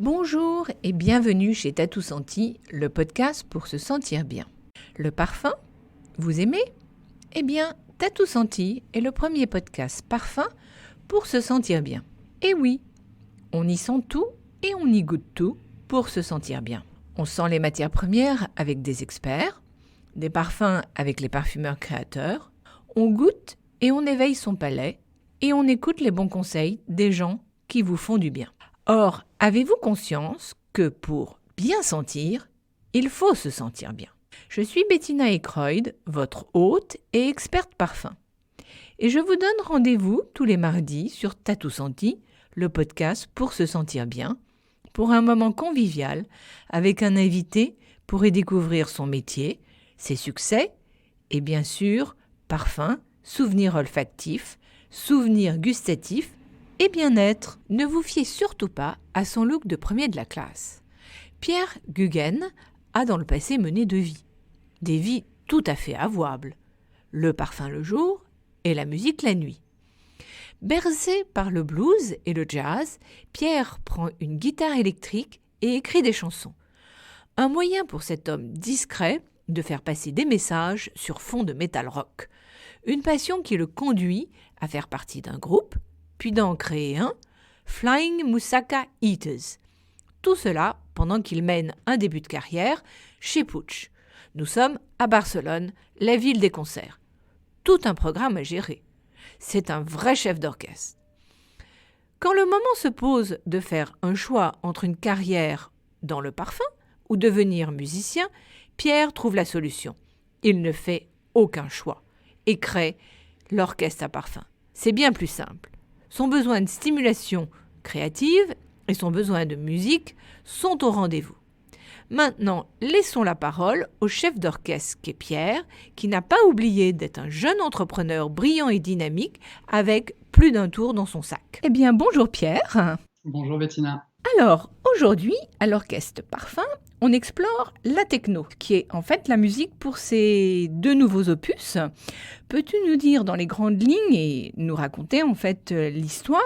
Bonjour et bienvenue chez Tatou Senti, le podcast pour se sentir bien. Le parfum, vous aimez ? Eh bien, Tatou Senti est le premier podcast parfum pour se sentir bien. Et oui, on y sent tout et on y goûte tout pour se sentir bien. On sent les matières premières avec des experts, des parfums avec les parfumeurs créateurs, on goûte et on éveille son palais et on écoute les bons conseils des gens qui vous font du bien. Or, avez-vous conscience que pour bien sentir, il faut se sentir bien ? Je suis Bettina Eckroyd, votre hôte et experte parfum. Et je vous donne rendez-vous tous les mardis sur Tatou Senti, le podcast pour se sentir bien, pour un moment convivial avec un invité pour y découvrir son métier, ses succès et bien sûr, parfum, souvenirs olfactifs, souvenirs gustatifs et bien-être. Ne vous fiez surtout pas à son look de premier de la classe. Pierre Guggen a dans le passé mené deux vies. Des vies tout à fait avouables. Le parfum le jour et la musique la nuit. Bercé par le blues et le jazz, Pierre prend une guitare électrique et écrit des chansons. Un moyen pour cet homme discret de faire passer des messages sur fond de metal rock. Une passion qui le conduit à faire partie d'un groupe, puis d'en créer un, Flying Moussaka Eaters. Tout cela pendant qu'il mène un début de carrière chez Puig. Nous sommes à Barcelone, la ville des concerts. Tout un programme à gérer. C'est un vrai chef d'orchestre. Quand le moment se pose de faire un choix entre une carrière dans le parfum ou devenir musicien, Pierre trouve la solution. Il ne fait aucun choix et crée l'orchestre à parfum. C'est bien plus simple. Son besoin de stimulation créative et son besoin de musique sont au rendez-vous. Maintenant, laissons la parole au chef d'orchestre qu'est Pierre, qui n'a pas oublié d'être un jeune entrepreneur brillant et dynamique avec plus d'un tour dans son sac. Eh bien, bonjour Pierre. Bonjour Bettina. Alors, aujourd'hui, à l'Orchestre Parfum, on explore la techno, qui est en fait la musique pour ces deux nouveaux opus. Peux-tu nous dire dans les grandes lignes et nous raconter en fait l'histoire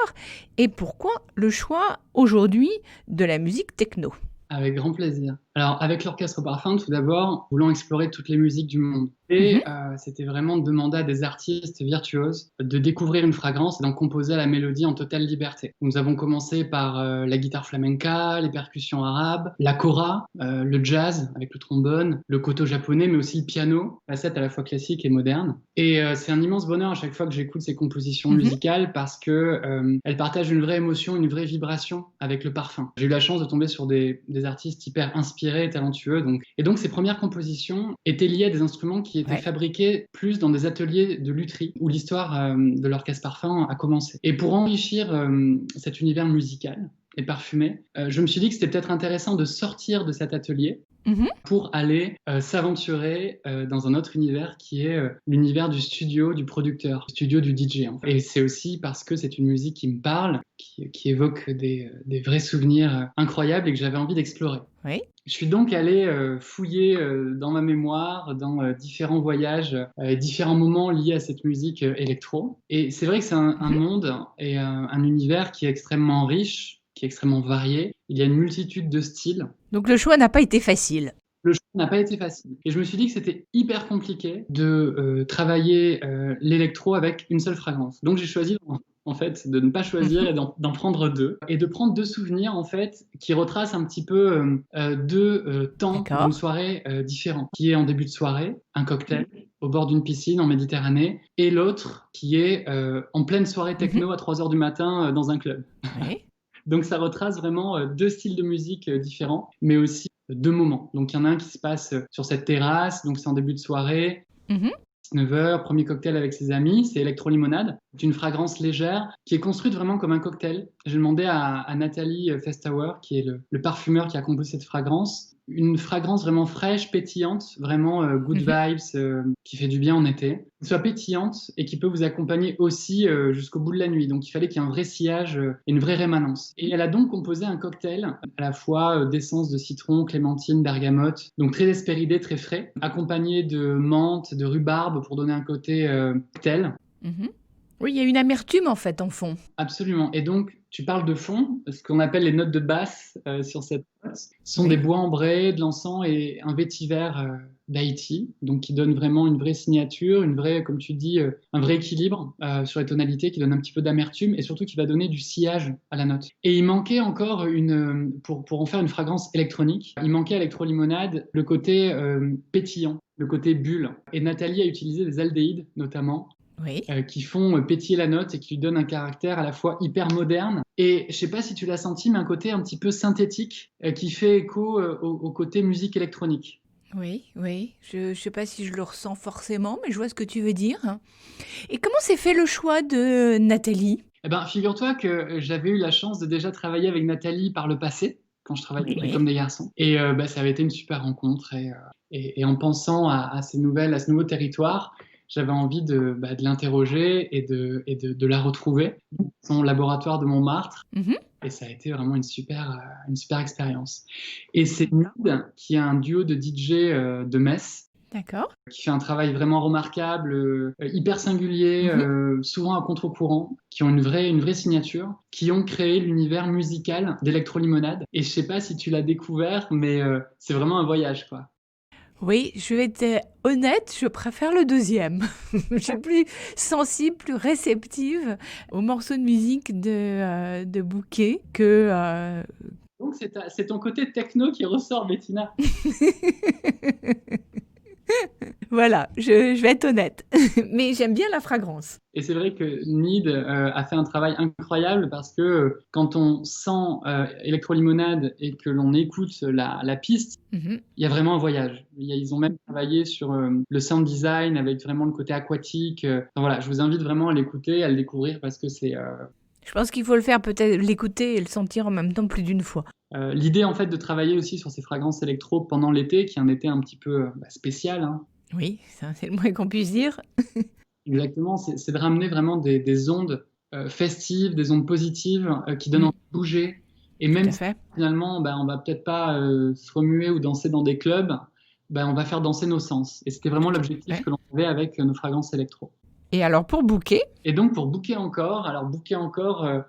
et pourquoi le choix aujourd'hui de la musique techno ? Avec grand plaisir. Alors, avec l'Orchestre Parfum, tout d'abord, voulant explorer toutes les musiques du monde. Et c'était vraiment de demander à des artistes virtuoses de découvrir une fragrance et d'en composer la mélodie en totale liberté. Nous avons commencé par la guitare flamenca, les percussions arabes, la kora, le jazz avec le trombone, le koto japonais, mais aussi le piano, facette à la fois classique et moderne. Et c'est un immense bonheur à chaque fois que j'écoute ces compositions musicales parce que elles partagent une vraie émotion, une vraie vibration avec le parfum. J'ai eu la chance de tomber sur des artistes hyper inspirés et talentueux. Et donc, ces premières compositions étaient liées à des instruments qui étaient fabriqués plus dans des ateliers de lutherie où l'histoire de l'Orchestre Parfum a commencé. Et pour enrichir cet univers musical et parfumé, je me suis dit que c'était peut-être intéressant de sortir de cet atelier pour aller s'aventurer dans un autre univers qui est l'univers du studio, du producteur, du studio du DJ. En fait. Et c'est aussi parce que c'est une musique qui me parle, qui évoque des vrais souvenirs incroyables et que j'avais envie d'explorer. Oui. Je suis donc allé fouiller dans ma mémoire, dans différents voyages, différents moments liés à cette musique électro. Et c'est vrai que c'est un monde et un univers qui est extrêmement riche, qui est extrêmement varié. Il y a une multitude de styles. Donc le choix n'a pas été facile. Le choix n'a pas été facile. Et je me suis dit que c'était hyper compliqué de travailler l'électro avec une seule fragrance. Donc j'ai choisi en fait de ne pas choisir et d'en prendre deux. Et de prendre deux souvenirs en fait qui retracent un petit peu deux temps d'une soirée différents. Qui est en début de soirée, un cocktail au bord d'une piscine en Méditerranée, et l'autre qui est en pleine soirée techno à 3h du matin dans un club. Oui. Donc ça retrace vraiment deux styles de musique différents, mais aussi deux moments. Donc il y en a un qui se passe sur cette terrasse, donc c'est en début de soirée, 19h, premier cocktail avec ses amis, c'est Electro-Limonade, c'est une fragrance légère qui est construite vraiment comme un cocktail. J'ai demandé à Nathalie Festauer, qui est le parfumeur qui a composé cette fragrance, une fragrance vraiment fraîche, pétillante, vraiment good vibes, qui fait du bien en été, qui soit pétillante et qui peut vous accompagner aussi jusqu'au bout de la nuit. Donc il fallait qu'il y ait un vrai sillage et une vraie rémanence. Et elle a donc composé un cocktail à la fois d'essence de citron, clémentine, bergamote, donc très espéridé, très frais, accompagné de menthe, de rhubarbe pour donner un côté cocktail. Oui, il y a une amertume en fait en fond. Absolument. Et donc tu parles de fond, ce qu'on appelle les notes de basse sur cette note, sont des bois ambrés, de l'encens et un vétiver d'Haïti, donc qui donne vraiment une vraie signature, une vraie, comme tu dis, un vrai équilibre sur les tonalités, qui donne un petit peu d'amertume et surtout qui va donner du sillage à la note. Et il manquait encore pour en faire une fragrance électronique, il manquait à Electrolimonade le côté pétillant, le côté bulle. Et Nathalie a utilisé des aldéhydes notamment, Oui. qui font pétiller la note et qui lui donnent un caractère à la fois hyper moderne et, je sais pas si tu l'as senti, mais un côté un petit peu synthétique qui fait écho au côté musique électronique. Oui, oui. Je ne sais pas si je le ressens forcément, mais je vois ce que tu veux dire. Et comment s'est fait le choix de Nathalie? Eh ben, figure-toi que j'avais eu la chance de déjà travailler avec Nathalie par le passé, quand je travaillais avec Oui. Comme des garçons. Et ça avait été une super rencontre. Et en pensant à ce nouveau territoire, j'avais envie de l'interroger et de la retrouver dans son laboratoire de Montmartre. Mhm. Et ça a été vraiment une super expérience. Et c'est Nid, qui est un duo de DJ de Metz, D'accord. qui fait un travail vraiment remarquable, hyper singulier, souvent à contre-courant, qui ont une vraie signature, qui ont créé l'univers musical d'Electrolimonade. Et je sais pas si tu l'as découvert, mais c'est vraiment un voyage, quoi. Oui, je vais être honnête, je préfère le deuxième. Je suis plus sensible, plus réceptive aux morceaux de musique de Bouquet que... Donc c'est ton côté techno qui ressort, Bettina. Voilà, je vais être honnête. Mais j'aime bien la fragrance. Et c'est vrai que Nid a fait un travail incroyable parce que quand on sent Electrolimonade et que l'on écoute la piste, Mhm. il y a vraiment un voyage. Ils ont même travaillé sur le sound design avec vraiment le côté aquatique. Enfin, voilà, je vous invite vraiment à l'écouter, à le découvrir parce que c'est Je pense qu'il faut le faire peut-être, l'écouter et le sentir en même temps plus d'une fois. l'idée en fait de travailler aussi sur ces fragrances électro pendant l'été, qui est un été un petit peu spécial, hein. Oui, ça, c'est le moins qu'on puisse dire. Exactement, c'est de ramener vraiment des ondes festives, des ondes positives qui donnent envie de bouger. Et Tout même à si fait. finalement, on va peut-être pas se remuer ou danser dans des clubs, on va faire danser nos sens. Et c'était vraiment l'objectif Ouais. que l'on avait avec nos fragrances électro. Et alors pour Bouquet, Et donc pour Bouquet encore,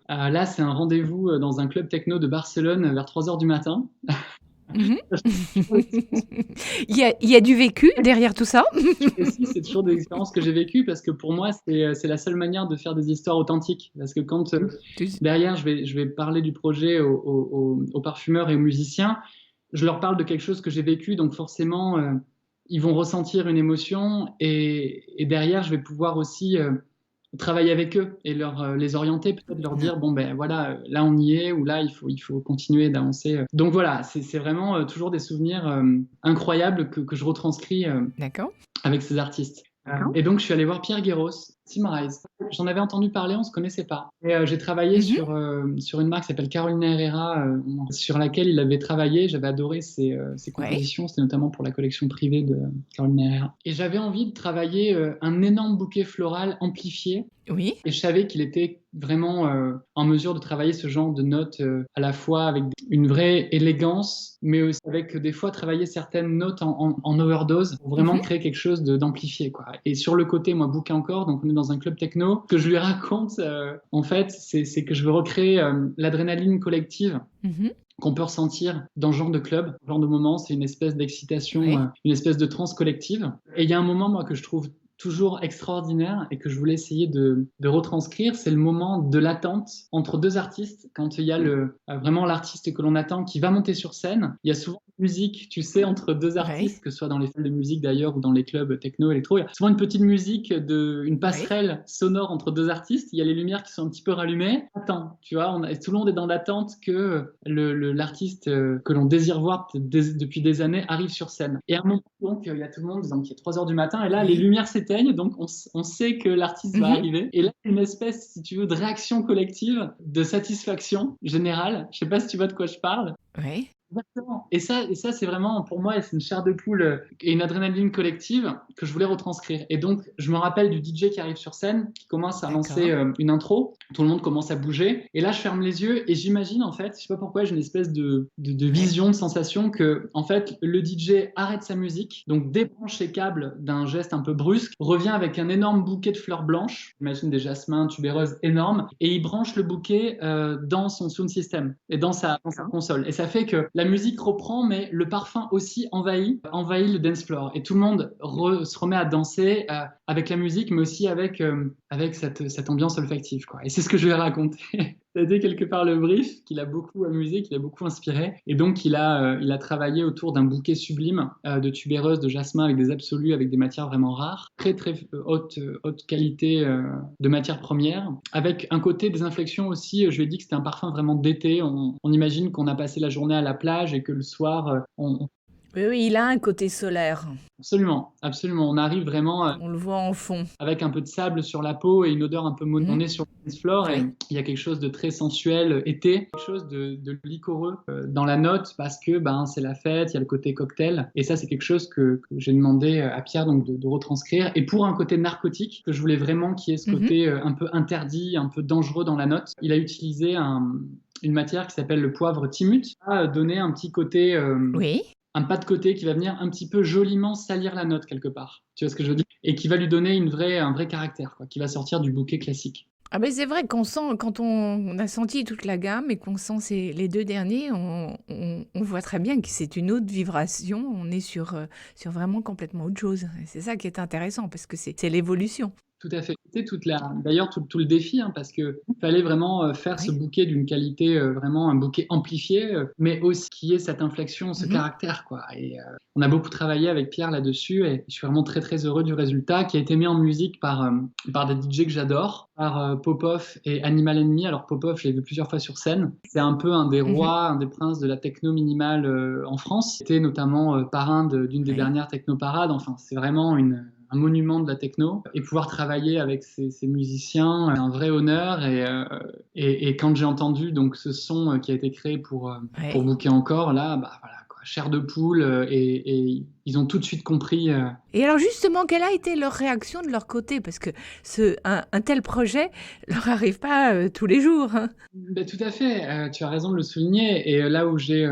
là c'est un rendez-vous dans un club techno de Barcelone vers 3 heures du matin. mhm. Il y a du vécu derrière tout ça. Et si, c'est toujours des expériences que j'ai vécues parce que pour moi, c'est la seule manière de faire des histoires authentiques. Parce que quand derrière, je vais parler du projet aux parfumeurs et aux musiciens, je leur parle de quelque chose que j'ai vécu, donc forcément, ils vont ressentir une émotion et derrière, je vais pouvoir aussi travailler avec eux et les orienter, peut-être leur dire, bon ben voilà, là on y est, ou là il faut continuer d'avancer. Donc voilà, c'est vraiment toujours des souvenirs incroyables que je retranscris D'accord. avec ces artistes. Et donc, je suis allé voir Pierre Guéros, Simrise. J'en avais entendu parler, on ne se connaissait pas. Et j'ai travaillé sur une marque qui s'appelle Carolina Herrera, sur laquelle il avait travaillé. J'avais adoré ses compositions, c'était notamment pour la collection privée de Carolina Herrera. Et j'avais envie de travailler un énorme bouquet floral amplifié. Oui. Et je savais qu'il était vraiment en mesure de travailler ce genre de notes à la fois avec une vraie élégance, mais aussi avec des fois travailler certaines notes en overdose pour vraiment créer quelque chose d'amplifié, quoi. Et sur le côté, moi, bouquin encore, donc on est dans un club techno. Ce que je lui raconte, en fait, c'est que je veux recréer l'adrénaline collective qu'on peut ressentir dans ce genre de club, ce genre de moment. C'est une espèce d'excitation, une espèce de transe collective. Et il y a un moment, moi, que je trouve toujours extraordinaire et que je voulais essayer de retranscrire, c'est le moment de l'attente entre deux artistes, quand il y a vraiment l'artiste que l'on attend qui va monter sur scène. Il y a souvent une musique, tu sais, entre deux artistes, que ce soit dans les salles de musique d'ailleurs ou dans les clubs techno, électro. Il y a souvent une petite musique, une passerelle sonore entre deux artistes. Il y a les lumières qui sont un petit peu rallumées. Attends, tu vois, tout le monde est dans l'attente que l'artiste que l'on désire voir depuis des années arrive sur scène. Et à un moment, donc, il y a tout le monde, donc il est 3 heures du matin, et là, les lumières s'éteignent, donc on sait que l'artiste va arriver. Et là, une espèce, si tu veux, de réaction collective, de satisfaction générale. Je sais pas si tu vois de quoi je parle. Oui. Exactement. Et ça, c'est vraiment, pour moi, c'est une chair de poule et une adrénaline collective que je voulais retranscrire. Et donc, je me rappelle du DJ qui arrive sur scène, qui commence à lancer D'accord. une intro. Tout le monde commence à bouger. Et là, je ferme les yeux et j'imagine, en fait, je sais pas pourquoi, j'ai une espèce de Ouais. vision, de sensation que, en fait, le DJ arrête sa musique, donc débranche ses câbles d'un geste un peu brusque, revient avec un énorme bouquet de fleurs blanches, j'imagine des jasmins, tubéreuses énormes, et il branche le bouquet dans son sound system et dans sa console. Et ça fait que la musique reprend, mais le parfum aussi envahit le dance floor. Et tout le monde se remet à danser avec la musique, mais aussi avec cette ambiance olfactive, quoi. Et c'est ce que je vais raconter. Ça a été quelque part le brief qui l'a beaucoup amusé, qui l'a beaucoup inspiré. Et donc, il a travaillé autour d'un bouquet sublime de tubéreuses, de jasmin avec des absolus, avec des matières vraiment rares, très très haute qualité de matières premières, avec un côté des inflexions aussi. Je lui ai dit que c'était un parfum vraiment d'été. On imagine qu'on a passé la journée à la plage et que le soir, Oui, oui, il a un côté solaire. absolument, absolument, on arrive vraiment On le voit en fond. avec un peu de sable sur la peau et une odeur un peu on Mhm. est sur le dance floor et Oui. il y a quelque chose de très sensuel été, quelque chose de liquoreux dans la note parce que ben c'est la fête, il y a le côté cocktail et ça c'est quelque chose que j'ai demandé à Pierre donc de retranscrire et pour un côté narcotique que je voulais vraiment qu'il y ait ce Mhm. côté un peu interdit, un peu dangereux dans la note, il a utilisé une matière qui s'appelle le poivre timut, a donné un petit côté Oui. un pas de côté qui va venir un petit peu joliment salir la note quelque part. Tu vois ce que je veux dire? Et qui va lui donner un vrai caractère, quoi, qui va sortir du bouquet classique. Ah ben c'est vrai qu'on sent, quand on a senti toute la gamme et qu'on sent les deux derniers, on voit très bien que c'est une autre vibration, on est sur vraiment complètement autre chose. Et c'est ça qui est intéressant parce que c'est l'évolution. Tout à fait. C'était d'ailleurs tout le défi, hein, parce que fallait vraiment faire ce Oui. bouquet d'une qualité vraiment un bouquet amplifié, mais aussi qui ait cette inflexion, ce Mhm. caractère, quoi. Et on a beaucoup travaillé avec Pierre là-dessus, et je suis vraiment très très heureux du résultat, qui a été mis en musique par des DJ que j'adore, par Popov et Animal Enemy. Alors Popov, je l'ai vu plusieurs fois sur scène. C'est un peu un des Mhm. rois, un des princes de la techno minimale en France. C'était notamment parrain d'une des Oui. dernières technoparades. Enfin, c'est vraiment un monument de la techno et pouvoir travailler avec ces musiciens, c'est un vrai honneur et quand j'ai entendu donc ce son qui a été créé pour Ouais. Bouquet encore là bah voilà quoi, chair de poule et ils ont tout de suite compris Et alors justement, quelle a été leur réaction de leur côté? Parce que un tel projet leur arrive pas tous les jours, hein. bah, tout à fait, tu as raison de le souligner et là où j'ai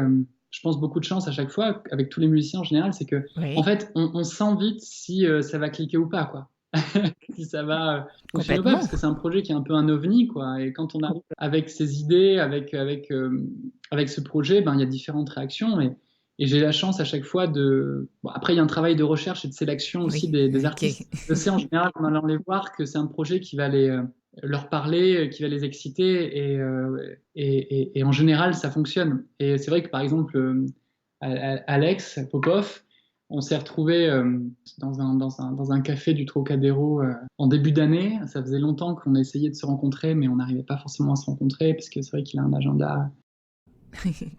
je pense beaucoup de chance à chaque fois avec tous les musiciens en général, c'est que en Oui, fait on sent vite si ça va cliquer ou pas quoi. Si ça va fonctionner ou pas, complètement. parce que c'est un projet qui est un peu un ovni, quoi. Et quand on arrive avec ses idées, avec ce projet, ben, il y a différentes réactions. Et j'ai la chance à chaque fois de. Bon, après, il y a un travail de recherche et de sélection aussi Oui, des ok. artistes. Je sais en général, en allant les voir, que c'est un projet qui va leur parler, qui va les exciter. Et en général, ça fonctionne. Et c'est vrai que, par exemple, Alex Popov, on s'est retrouvé dans un café du Trocadéro en début d'année. Ça faisait longtemps qu'on essayait de se rencontrer, mais on n'arrivait pas forcément à se rencontrer, parce que c'est vrai qu'il a un agenda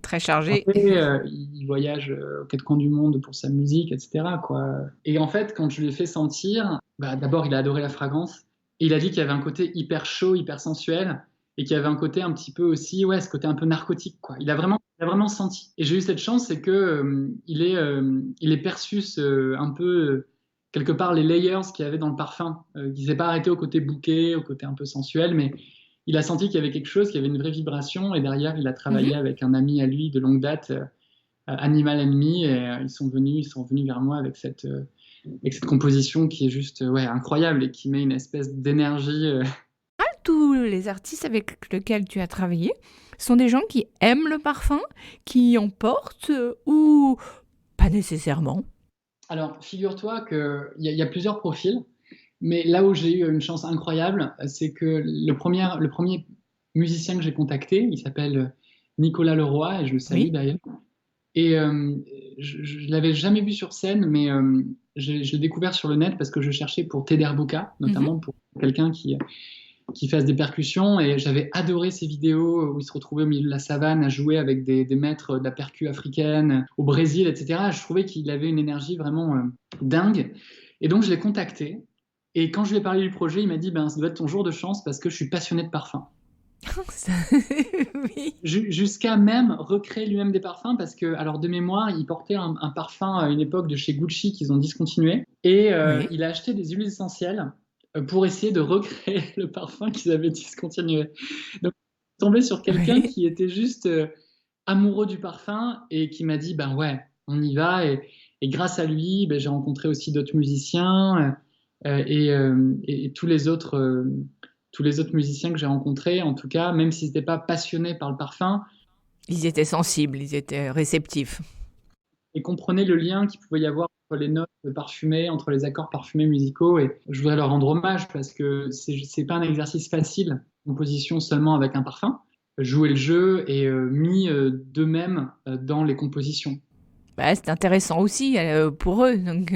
Très chargé. chargé, il voyage aux quatre coins du monde pour sa musique, etc., quoi. Et en fait, quand je lui ai fait sentir, bah, d'abord, il a adoré la fragrance, et il a dit qu'il y avait un côté hyper chaud, hyper sensuel, et qu'il y avait un côté un petit peu aussi, ouais, ce côté un peu narcotique, quoi. Il a vraiment senti. Et j'ai eu cette chance, c'est que il est perçu un peu quelque part les layers qu'il y avait dans le parfum, qui s'est pas arrêté au côté bouquet, au côté un peu sensuel, mais il a senti qu'il y avait quelque chose, qu'il y avait une vraie vibration, et derrière, il a travaillé Mhm. avec un ami à lui de longue date, Animal Enemy, et ils sont venus vers moi avec cette composition qui est juste ouais, incroyable et qui met une espèce d'énergie. Tous les artistes avec lesquels tu as travaillé sont des gens qui aiment le parfum, qui en portent ou pas nécessairement. Alors, figure-toi qu'il y a plusieurs profils, mais là où j'ai eu une chance incroyable, c'est que le premier musicien que j'ai contacté, il s'appelle Nicolas Leroy, et je le salue Oui. d'ailleurs. Et je ne l'avais jamais vu sur scène, mais je l'ai découvert sur le net parce que je cherchais pour Teder Boca, Mhm. notamment pour quelqu'un qui fasse des percussions. Et j'avais adoré ces vidéos où il se retrouvait au milieu de la savane à jouer avec des maîtres de la percu africaine au Brésil, etc. Je trouvais qu'il avait une énergie vraiment dingue. Et donc je l'ai contacté. Et quand je lui ai parlé du projet, il m'a dit ben, ça doit être ton jour de chance parce que je suis passionné de parfum. Oui. Jusqu'à même recréer lui-même des parfums parce que, alors de mémoire, il portait un parfum à une époque de chez Gucci qu'ils ont discontinué et Oui. il a acheté des huiles essentielles pour essayer de recréer le parfum qu'ils avaient discontinué. Donc, je suis tombé sur quelqu'un Oui. qui était juste amoureux du parfum et qui m'a dit, ben ouais, on y va. Et grâce à lui, ben, j'ai rencontré aussi d'autres musiciens et tous les autres musiciens que j'ai rencontrés, en tout cas, même s'ils n'étaient pas passionnés par le parfum, Ils étaient sensibles, ils étaient réceptifs. et comprenaient le lien qu'il pouvait y avoir entre les notes parfumées, entre les accords parfumés musicaux. Et je voudrais leur rendre hommage parce que c'est pas un exercice facile, composition seulement avec un parfum, jouer le jeu et mis d'eux-mêmes dans les compositions. Bah, c'est intéressant aussi pour eux. Donc,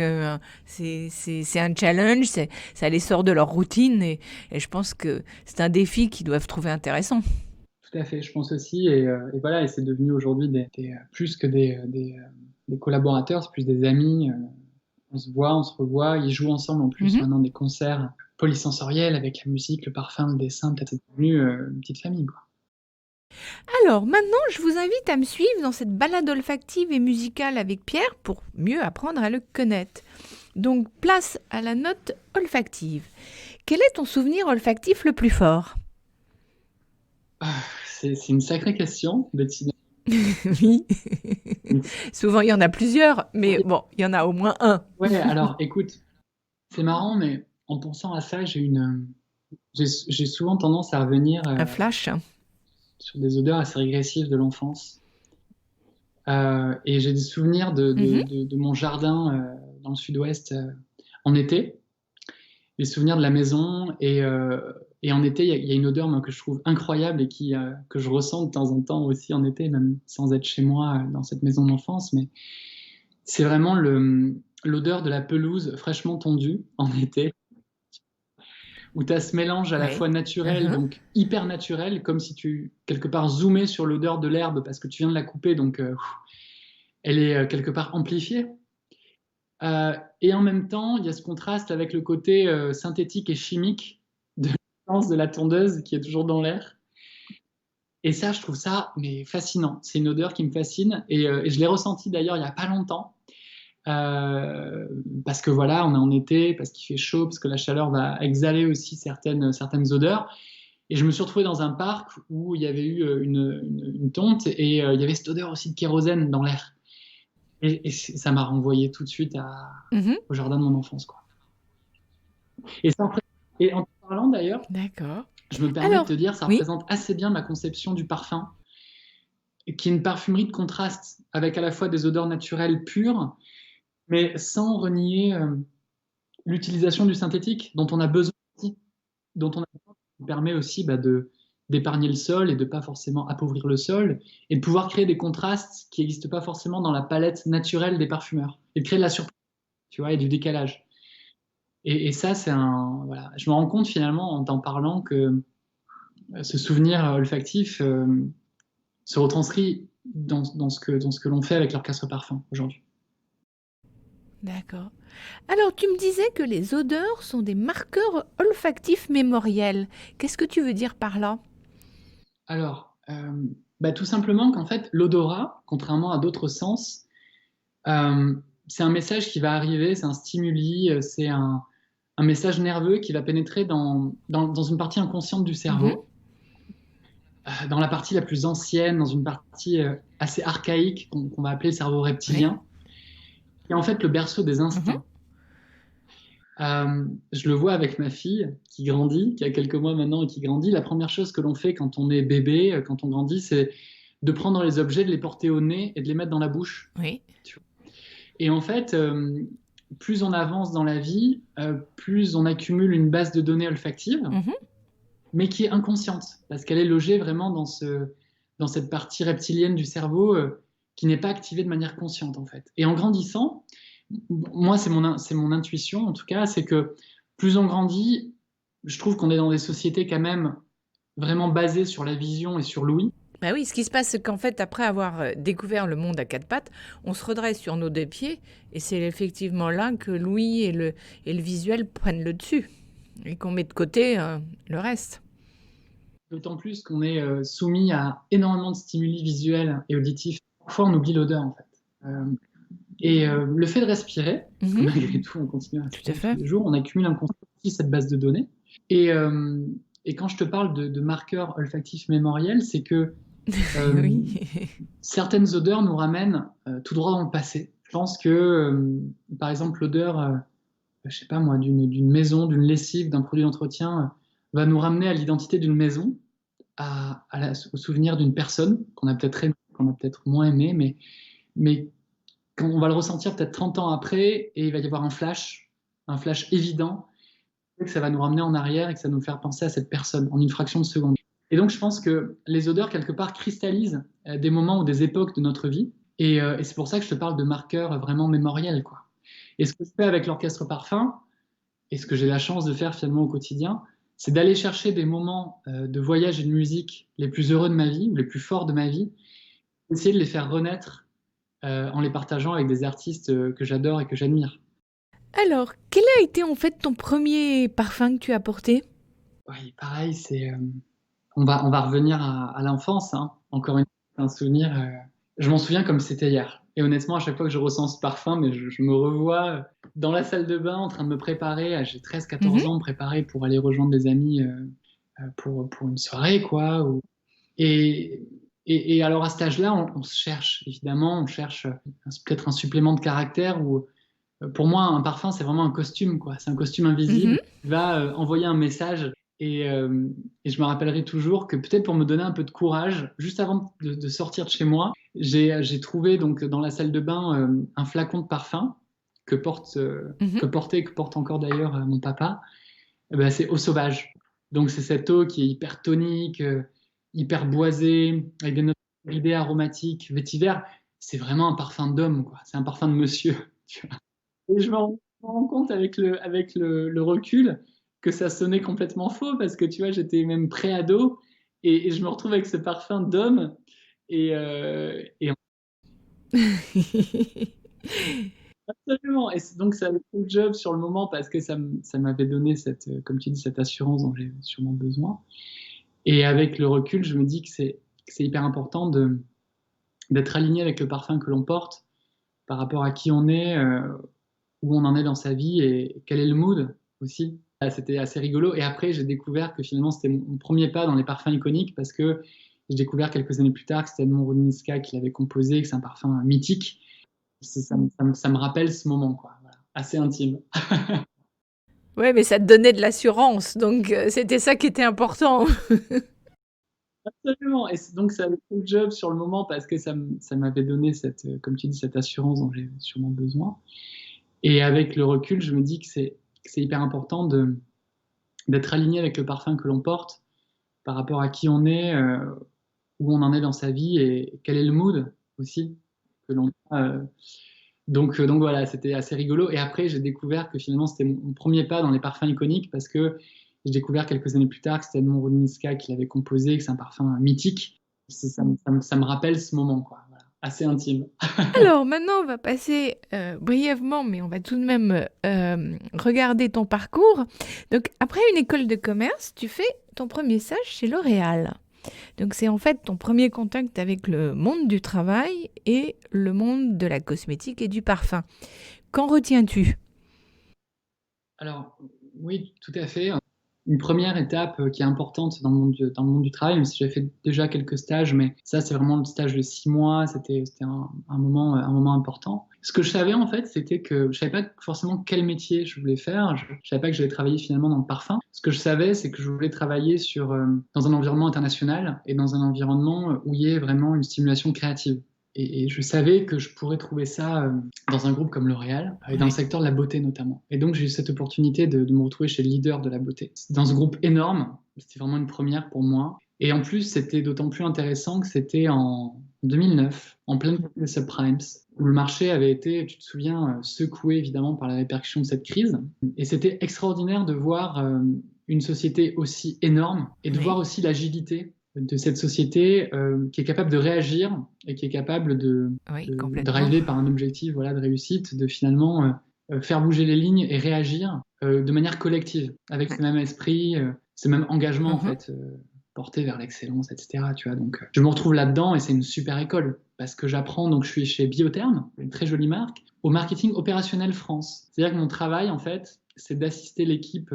c'est un challenge, ça les sort de leur routine et je pense que c'est un défi qu'ils doivent trouver intéressant. Tout à fait, je pense aussi. Et voilà, et c'est devenu aujourd'hui plus que des collaborateurs, c'est plus des amis. On se voit, on se revoit. Ils jouent ensemble en plus Mhm. maintenant des concerts polysensoriels avec la musique, le parfum, le dessin. Peut-être c'est devenu une petite famille, quoi. Alors, maintenant, je vous invite à me suivre dans cette balade olfactive et musicale avec Pierre pour mieux apprendre à le connaître. Donc, place à la note olfactive. Quel est ton souvenir olfactif le plus fort? C'est une sacrée question, Bettina. Oui. Souvent, il y en a plusieurs, mais bon, il y en a au moins un. Ouais, alors écoute, c'est marrant, mais en pensant à ça, j'ai souvent tendance à revenir Un flash. sur des odeurs assez régressives de l'enfance. Et j'ai des souvenirs Mhm. de mon jardin dans le sud-ouest en été, les souvenirs de la maison. Et en été, il y a une odeur moi, que je trouve incroyable et que je ressens de temps en temps aussi en été, même sans être chez moi dans cette maison d'enfance. Mais c'est vraiment l'odeur de la pelouse fraîchement tondue en été, où tu as ce mélange à la Oui. fois naturel, Mhm. donc hyper naturel, comme si tu, quelque part, zoomais sur l'odeur de l'herbe parce que tu viens de la couper, donc elle est quelque part amplifiée. Et en même temps, il y a ce contraste avec le côté synthétique et chimique de l'essence de la tondeuse qui est toujours dans l'air. Et ça, je trouve ça mais fascinant. C'est une odeur qui me fascine et je l'ai ressenti d'ailleurs il n'y a pas longtemps. Parce que voilà, on est en été, parce qu'il fait chaud, parce que la chaleur va exhaler aussi certaines odeurs. Et je me suis retrouvé dans un parc où il y avait eu une tonte et il y avait cette odeur aussi de kérosène dans l'air. Et ça m'a renvoyé tout de suite Mhm. au jardin de mon enfance, quoi. Et, ça, et en parlant d'ailleurs, D'accord. je me permets de te Alors, dire, ça oui. représente assez bien ma conception du parfum, qui est une parfumerie de contraste, avec à la fois des odeurs naturelles pures, mais sans renier l'utilisation du synthétique dont on a besoin aussi, dont on a besoin, qui permet aussi d'épargner le sol et de pas forcément appauvrir le sol, et de pouvoir créer des contrastes qui n'existent pas forcément dans la palette naturelle des parfumeurs, et de créer de la surprise, tu vois, et du décalage. Et ça, voilà. Je me rends compte finalement en t'en parlant que ce souvenir olfactif se retranscrit dans ce que l'on fait avec l'orchestre parfum aujourd'hui. D'accord. Alors, tu me disais que les odeurs sont des marqueurs olfactifs mémoriels. Qu'est-ce que tu veux dire par là? Alors, tout simplement qu'en fait, l'odorat, contrairement à d'autres sens, euh, c'est un message qui va arriver, c'est un stimuli, c'est un message nerveux qui va pénétrer dans une partie inconsciente du Mhm. cerveau, dans la partie la plus ancienne, dans une partie assez archaïque qu'on va appeler le cerveau Oui. reptilien, qui est en fait le berceau des Mhm. instincts. Je le vois avec ma fille qui grandit, qui a quelques mois maintenant et qui grandit. La première chose que l'on fait quand on est bébé, quand on grandit, c'est de prendre les objets, de les porter au nez et de les mettre dans la bouche. Oui. Et en fait, plus on avance dans la vie, plus on accumule une base de données olfactive, Mhm. mais qui est inconsciente, parce qu'elle est logée vraiment dans cette partie reptilienne du cerveau qui n'est pas activée de manière consciente, en fait. Et en grandissant, moi, c'est mon intuition, en tout cas, c'est que plus on grandit, je trouve qu'on est dans des sociétés quand même vraiment basées sur la vision et sur l'ouïe. Bah oui, ce qui se passe, c'est qu'en fait, après avoir découvert le monde à quatre pattes, on se redresse sur nos deux pieds, et c'est effectivement là que l'ouïe et le visuel prennent le dessus, et qu'on met de côté le reste. D'autant plus qu'on est soumis à énormément de stimuli visuels et auditifs. Parfois, on oublie l'odeur, en fait. Le fait de respirer, parce que Mhm. malgré tout, on continue à Tout à respirer tous fait. les jours, on accumule inconsciemment aussi cette base de données. Et, euh, et quand je te parle de marqueurs olfactifs mémoriels, c'est que euh, Oui. certaines odeurs nous ramènent tout droit dans le passé. Je pense que, par exemple, l'odeur, je sais pas moi, d'une maison, d'une lessive, d'un produit d'entretien, va nous ramener à l'identité d'une maison, au souvenir d'une personne qu'on a peut-être aimée, qu'on a peut-être moins aimée, mais on va le ressentir peut-être 30 ans après et il va y avoir un flash évident, que ça va nous ramener en arrière et que ça va nous faire penser à cette personne en une fraction de seconde. Et donc je pense que les odeurs, quelque part, cristallisent des moments ou des époques de notre vie. Et c'est pour ça que je te parle de marqueurs vraiment mémoriels, quoi. Et ce que je fais avec l'orchestre Parfum, et ce que j'ai la chance de faire finalement au quotidien, c'est d'aller chercher des moments de voyage et de musique les plus heureux de ma vie, ou les plus forts de ma vie, essayer de les faire renaître en les partageant avec des artistes que j'adore et que j'admire. Alors, quel a été en fait ton premier parfum que tu as porté? Oui, pareil, on va revenir à l'enfance, hein. Encore une fois, un souvenir. Je m'en souviens comme c'était hier. Et honnêtement, à chaque fois que je ressens ce parfum, mais je me revois dans la salle de bain en train de me préparer. J'ai 13-14 Mhm. ans, me préparer pour aller rejoindre des amis pour une soirée, quoi. Et, et alors à cet âge-là, on se cherche, évidemment, on cherche peut-être un supplément de caractère ou pour moi, un parfum, c'est vraiment un costume, quoi. C'est un costume invisible Mhm. qui va envoyer un message. Et je me rappellerai toujours que peut-être pour me donner un peu de courage, juste avant de sortir de chez moi, j'ai trouvé donc dans la salle de bain un flacon de parfum Mhm. que portait et que porte encore d'ailleurs mon papa. Eh ben, c'est Eau Sauvage. Donc c'est cette eau qui est hyper tonique, hyper boisée, avec des notes d'idées aromatiques, vétiver. C'est vraiment un parfum d'homme, quoi. C'est un parfum de monsieur. Tu vois. Et je me rends compte avec le recul que ça sonnait complètement faux parce que tu vois, j'étais même pré-ado et je me retrouve avec ce parfum d'homme et absolument. Donc ça a fait le job sur le moment parce que ça m'avait donné cette, comme tu dis, cette assurance dont j'ai sûrement besoin. Et avec le recul, je me dis que c'est hyper important d'être aligné avec le parfum que l'on porte par rapport à qui on est, où on en est dans sa vie et quel est le mood aussi. C'était assez rigolo. Et après, j'ai découvert que finalement, c'était mon premier pas dans les parfums iconiques parce que j'ai découvert quelques années plus tard que c'était Edmond Rudinska qui l'avait composé, que c'est un parfum mythique. Ça me rappelle ce moment, quoi. Voilà. Assez intime. Ouais, mais ça te donnait de l'assurance, donc c'était ça qui était important. Absolument. Donc, ça a fait le job sur le moment parce que ça m'avait donné cette, comme tu dis, cette assurance dont j'ai sûrement besoin. Et avec le recul, je me dis que c'est hyper important d'être aligné avec le parfum que l'on porte par rapport à qui on est, où on en est dans sa vie et quel est le mood aussi que l'on a. Donc voilà, c'était assez rigolo. Et après, j'ai découvert que finalement, c'était mon premier pas dans les parfums iconiques parce que j'ai découvert quelques années plus tard que c'était Edmond Rudinska qui l'avait composé, que c'est un parfum mythique. Ça me rappelle ce moment, quoi. Voilà. Assez intime. Alors maintenant, on va passer brièvement, mais on va tout de même regarder ton parcours. Donc après une école de commerce, tu fais ton premier stage chez L'Oréal. Donc c'est en fait ton premier contact avec le monde du travail et le monde de la cosmétique et du parfum. Qu'en retiens-tu? Alors, oui, tout à fait. Une première étape qui est importante dans le monde du travail, même si j'ai fait déjà quelques stages, mais ça, c'est vraiment le stage de 6 mois, c'était un moment important. Ce que je savais, en fait, c'était que je savais pas forcément quel métier je voulais faire. Je savais pas que j'allais travailler finalement dans le parfum. Ce que je savais, c'est que je voulais travailler dans un environnement international et dans un environnement où il y ait vraiment une stimulation créative. Et je savais que je pourrais trouver ça dans un groupe comme L'Oréal et dans le Ouais. secteur de la beauté notamment. Et donc j'ai eu cette opportunité de me retrouver chez le leader de la beauté. Dans ce groupe énorme, c'était vraiment une première pour moi. Et en plus, c'était d'autant plus intéressant que c'était en 2009, en pleine crise des subprimes, où le marché avait été, tu te souviens, secoué évidemment par les répercussions de cette crise. Et c'était extraordinaire de voir une société aussi énorme et de voir Oui, aussi l'agilité de cette société qui est capable de réagir et qui est capable oui, de complètement. driver par un objectif voilà, de réussite, de finalement faire bouger les lignes et réagir de manière collective, avec Ouais. ce même esprit, ce même engagement en Mhm. fait. porter vers l'excellence, etc. Tu vois, donc je me retrouve là-dedans et c'est une super école parce que j'apprends, donc je suis chez Biotherm, une très jolie marque, au marketing opérationnel France. C'est-à-dire que mon travail, en fait, c'est d'assister l'équipe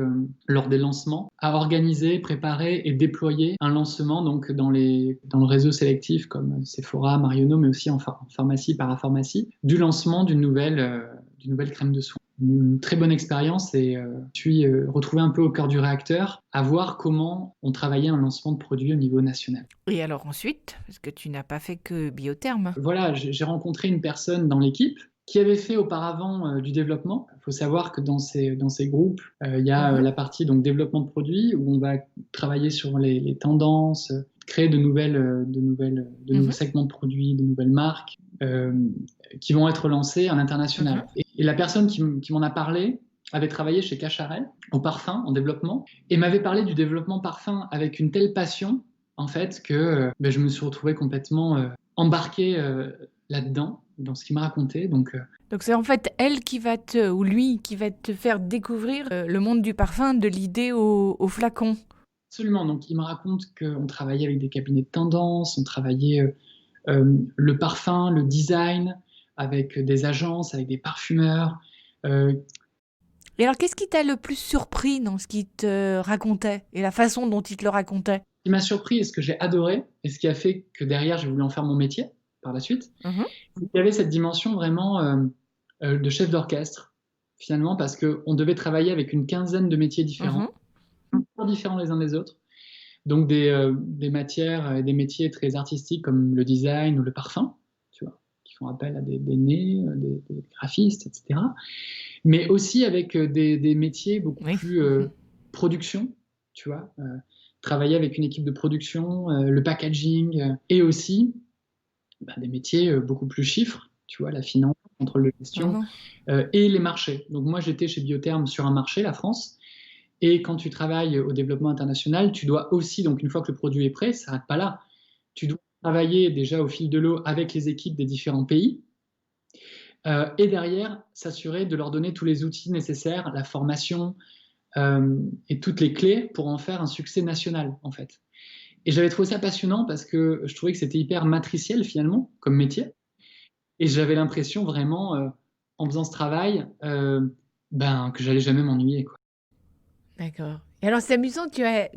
lors des lancements à organiser, préparer et déployer un lancement donc dans le réseau sélectif comme Sephora, Marionneau, mais aussi en pharmacie, parapharmacie, du lancement d'une nouvelle crème de soin. Une très bonne expérience et je suis retrouvé un peu au cœur du réacteur à voir comment on travaillait un lancement de produit au niveau national. Et alors ensuite, parce que tu n'as pas fait que Biotherm. Voilà, j'ai rencontré une personne dans l'équipe qui avait fait auparavant du développement. Il faut savoir que dans ces groupes, il y a la partie donc développement de produits où on va travailler sur les tendances, créer de nouveaux segments de produits, de nouvelles marques qui vont être lancées à l'international. Et la personne qui m'en a parlé avait travaillé chez Cacharel au parfum, en développement, et m'avait parlé du développement parfum avec une telle passion, en fait, que je me suis retrouvé complètement embarqué là-dedans, dans ce qu'il m'a raconté. Donc c'est en fait elle qui va ou lui qui va te faire découvrir le monde du parfum de l'idée au flacon. Absolument. Donc il me raconte qu'on travaillait avec des cabinets de tendance, on travaillait le parfum, le design, avec des agences, avec des parfumeurs. Et alors, qu'est-ce qui t'a le plus surpris dans ce qu'il te racontait et la façon dont il te le racontait? Ce qui m'a surpris et ce que j'ai adoré, et ce qui a fait que derrière j'ai voulu en faire mon métier par la suite, il y avait cette dimension vraiment de chef d'orchestre, finalement, parce qu'on devait travailler avec une quinzaine de métiers différents, différents les uns des autres. Donc des matières et des métiers très artistiques comme le design ou le parfum, tu vois, qui font appel à des nez, des graphistes, etc. Mais aussi avec des métiers beaucoup plus production, tu vois, travailler avec une équipe de production, le packaging, et aussi des métiers beaucoup plus chiffres, tu vois, la finance, contrôle de gestion, et les marchés. Donc moi, j'étais chez Biotherm sur un marché, la France, et quand tu travailles au développement international, tu dois aussi, donc une fois que le produit est prêt, ça ne s'arrête pas là. Tu dois travailler déjà au fil de l'eau avec les équipes des différents pays, et derrière, s'assurer de leur donner tous les outils nécessaires, la formation et toutes les clés pour en faire un succès national, en fait. Et j'avais trouvé ça passionnant parce que je trouvais que c'était hyper matriciel, finalement, comme métier. Et j'avais l'impression vraiment, en faisant ce travail, que j'allais jamais m'ennuyer, quoi. D'accord. Et alors, c'est amusant, tu as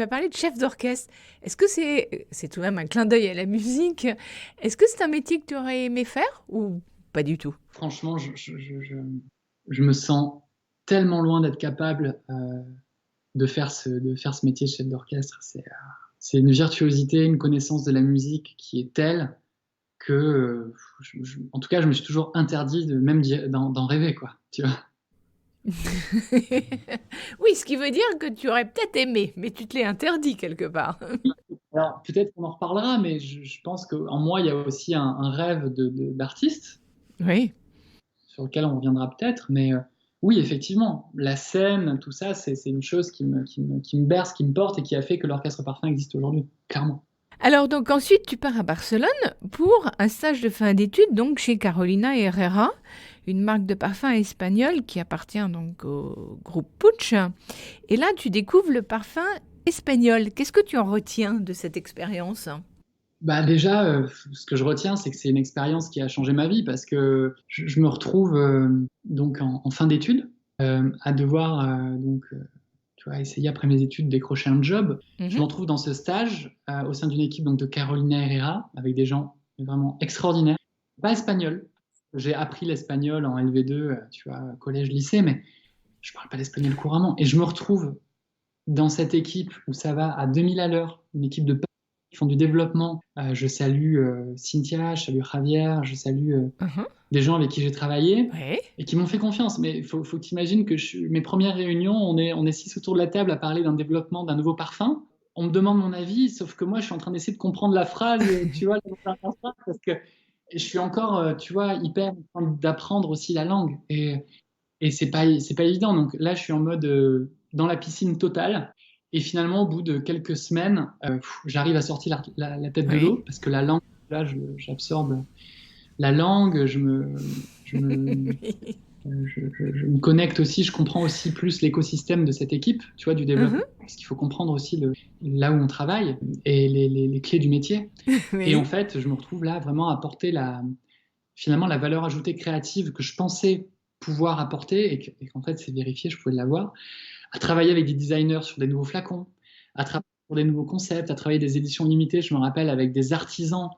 parlé de chef d'orchestre. Est-ce que c'est tout de même un clin d'œil à la musique? Est-ce que c'est un métier que tu aurais aimé faire ou pas du tout? Franchement, je me sens tellement loin d'être capable de faire ce métier de chef d'orchestre. C'est une virtuosité, une connaissance de la musique qui est telle que, en tout cas, je me suis toujours interdit de même d'en rêver, quoi. Tu vois. Oui, ce qui veut dire que tu aurais peut-être aimé, mais tu te l'es interdit quelque part. Alors, peut-être qu'on en reparlera, mais je pense qu'en moi, il y a aussi un rêve d'artiste. Oui. Sur lequel on reviendra peut-être, mais oui, effectivement, la scène, tout ça, c'est une chose qui me berce, qui me porte et qui a fait que l'Orchestre Parfum existe aujourd'hui, clairement. Alors donc ensuite tu pars à Barcelone pour un stage de fin d'études donc chez Carolina Herrera, une marque de parfum espagnole qui appartient donc au groupe Puig. Et là tu découvres le parfum espagnol. Qu'est-ce que tu en retiens de cette expérience? Déjà, ce que je retiens, c'est que c'est une expérience qui a changé ma vie parce que je me retrouve donc en fin d'études à devoir tu vois, essayer après mes études de décrocher un job. Je me retrouve dans ce stage au sein d'une équipe donc, de Carolina Herrera avec des gens vraiment extraordinaires. Pas espagnol. J'ai appris l'espagnol en LV2, tu vois, collège, lycée, mais je parle pas l'espagnol couramment. Et je me retrouve dans cette équipe où ça va à 2000 à l'heure, une équipe de qui font du développement. Je salue Cynthia, je salue Javier, je salue des gens avec qui j'ai travaillé et qui m'ont fait confiance. Mais il faut que tu imagines que mes premières réunions, on est 6 autour de la table à parler d'un développement d'un nouveau parfum. On me demande mon avis, sauf que moi, je suis en train d'essayer de comprendre la phrase, tu vois, parce que je suis encore, tu vois, hyper en train d'apprendre aussi la langue. Et c'est pas évident. Donc là, je suis en mode dans la piscine totale. Et finalement, au bout de quelques semaines, j'arrive à sortir la tête de l'eau parce que la langue, là, j'absorbe la langue, je me connecte aussi, je comprends aussi plus l'écosystème de cette équipe, tu vois, du développement, Mhm. parce qu'il faut comprendre aussi là où on travaille et les clés du métier. Et en Oui. fait, je me retrouve là vraiment à apporter finalement la valeur ajoutée créative que je pensais pouvoir apporter et qu'en fait, c'est vérifié, je pouvais l'avoir, à travailler avec des designers sur des nouveaux flacons, à travailler sur des nouveaux concepts, à travailler des éditions limitées, je me rappelle, avec des artisans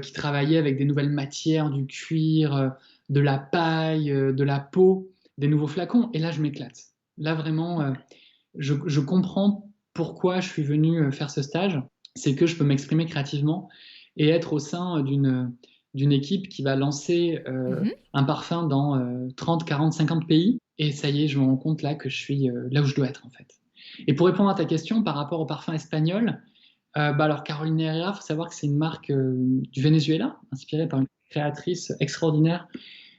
qui travaillaient avec des nouvelles matières, du cuir, de la paille, de la peau, des nouveaux flacons. Et là, je m'éclate. Là, vraiment, je comprends pourquoi je suis venu faire ce stage. C'est que je peux m'exprimer créativement et être au sein d'une équipe qui va lancer Mhm. un parfum dans 30, 40, 50 pays. Et ça y est, je me rends compte là que je suis là où je dois être en fait. Et pour répondre à ta question par rapport au parfum espagnol, alors Carolina Herrera, il faut savoir que c'est une marque du Venezuela, inspirée par une créatrice extraordinaire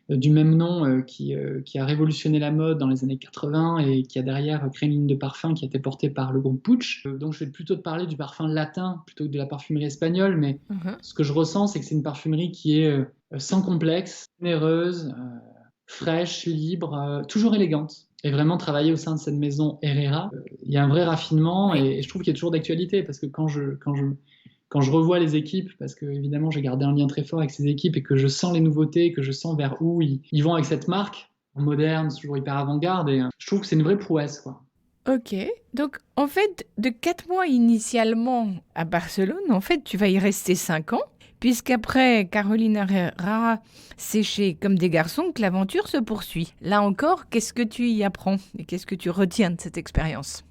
du même nom qui a révolutionné la mode dans les années 80 et qui a derrière créé une ligne de parfum qui a été portée par le groupe Puig. Donc je vais plutôt te parler du parfum latin plutôt que de la parfumerie espagnole, mais Mhm. ce que je ressens, c'est que c'est une parfumerie qui est sans complexe, généreuse, fraîche, libre, toujours élégante. Et vraiment travailler au sein de cette maison Herrera, il y a un vrai raffinement Oui. et je trouve qu'il est toujours d'actualité parce que quand je revois les équipes, parce que évidemment j'ai gardé un lien très fort avec ces équipes et que je sens les nouveautés, que je sens vers où ils vont avec cette marque moderne, toujours hyper avant-garde, et je trouve que c'est une vraie prouesse, quoi. Ok. Donc, en fait, de 4 mois initialement à Barcelone, en fait, tu vas y rester 5 ans, puisqu'après Carolina Herrera séché comme des garçons, que l'aventure se poursuit. Là encore, qu'est-ce que tu y apprends et qu'est-ce que tu retiens de cette expérience?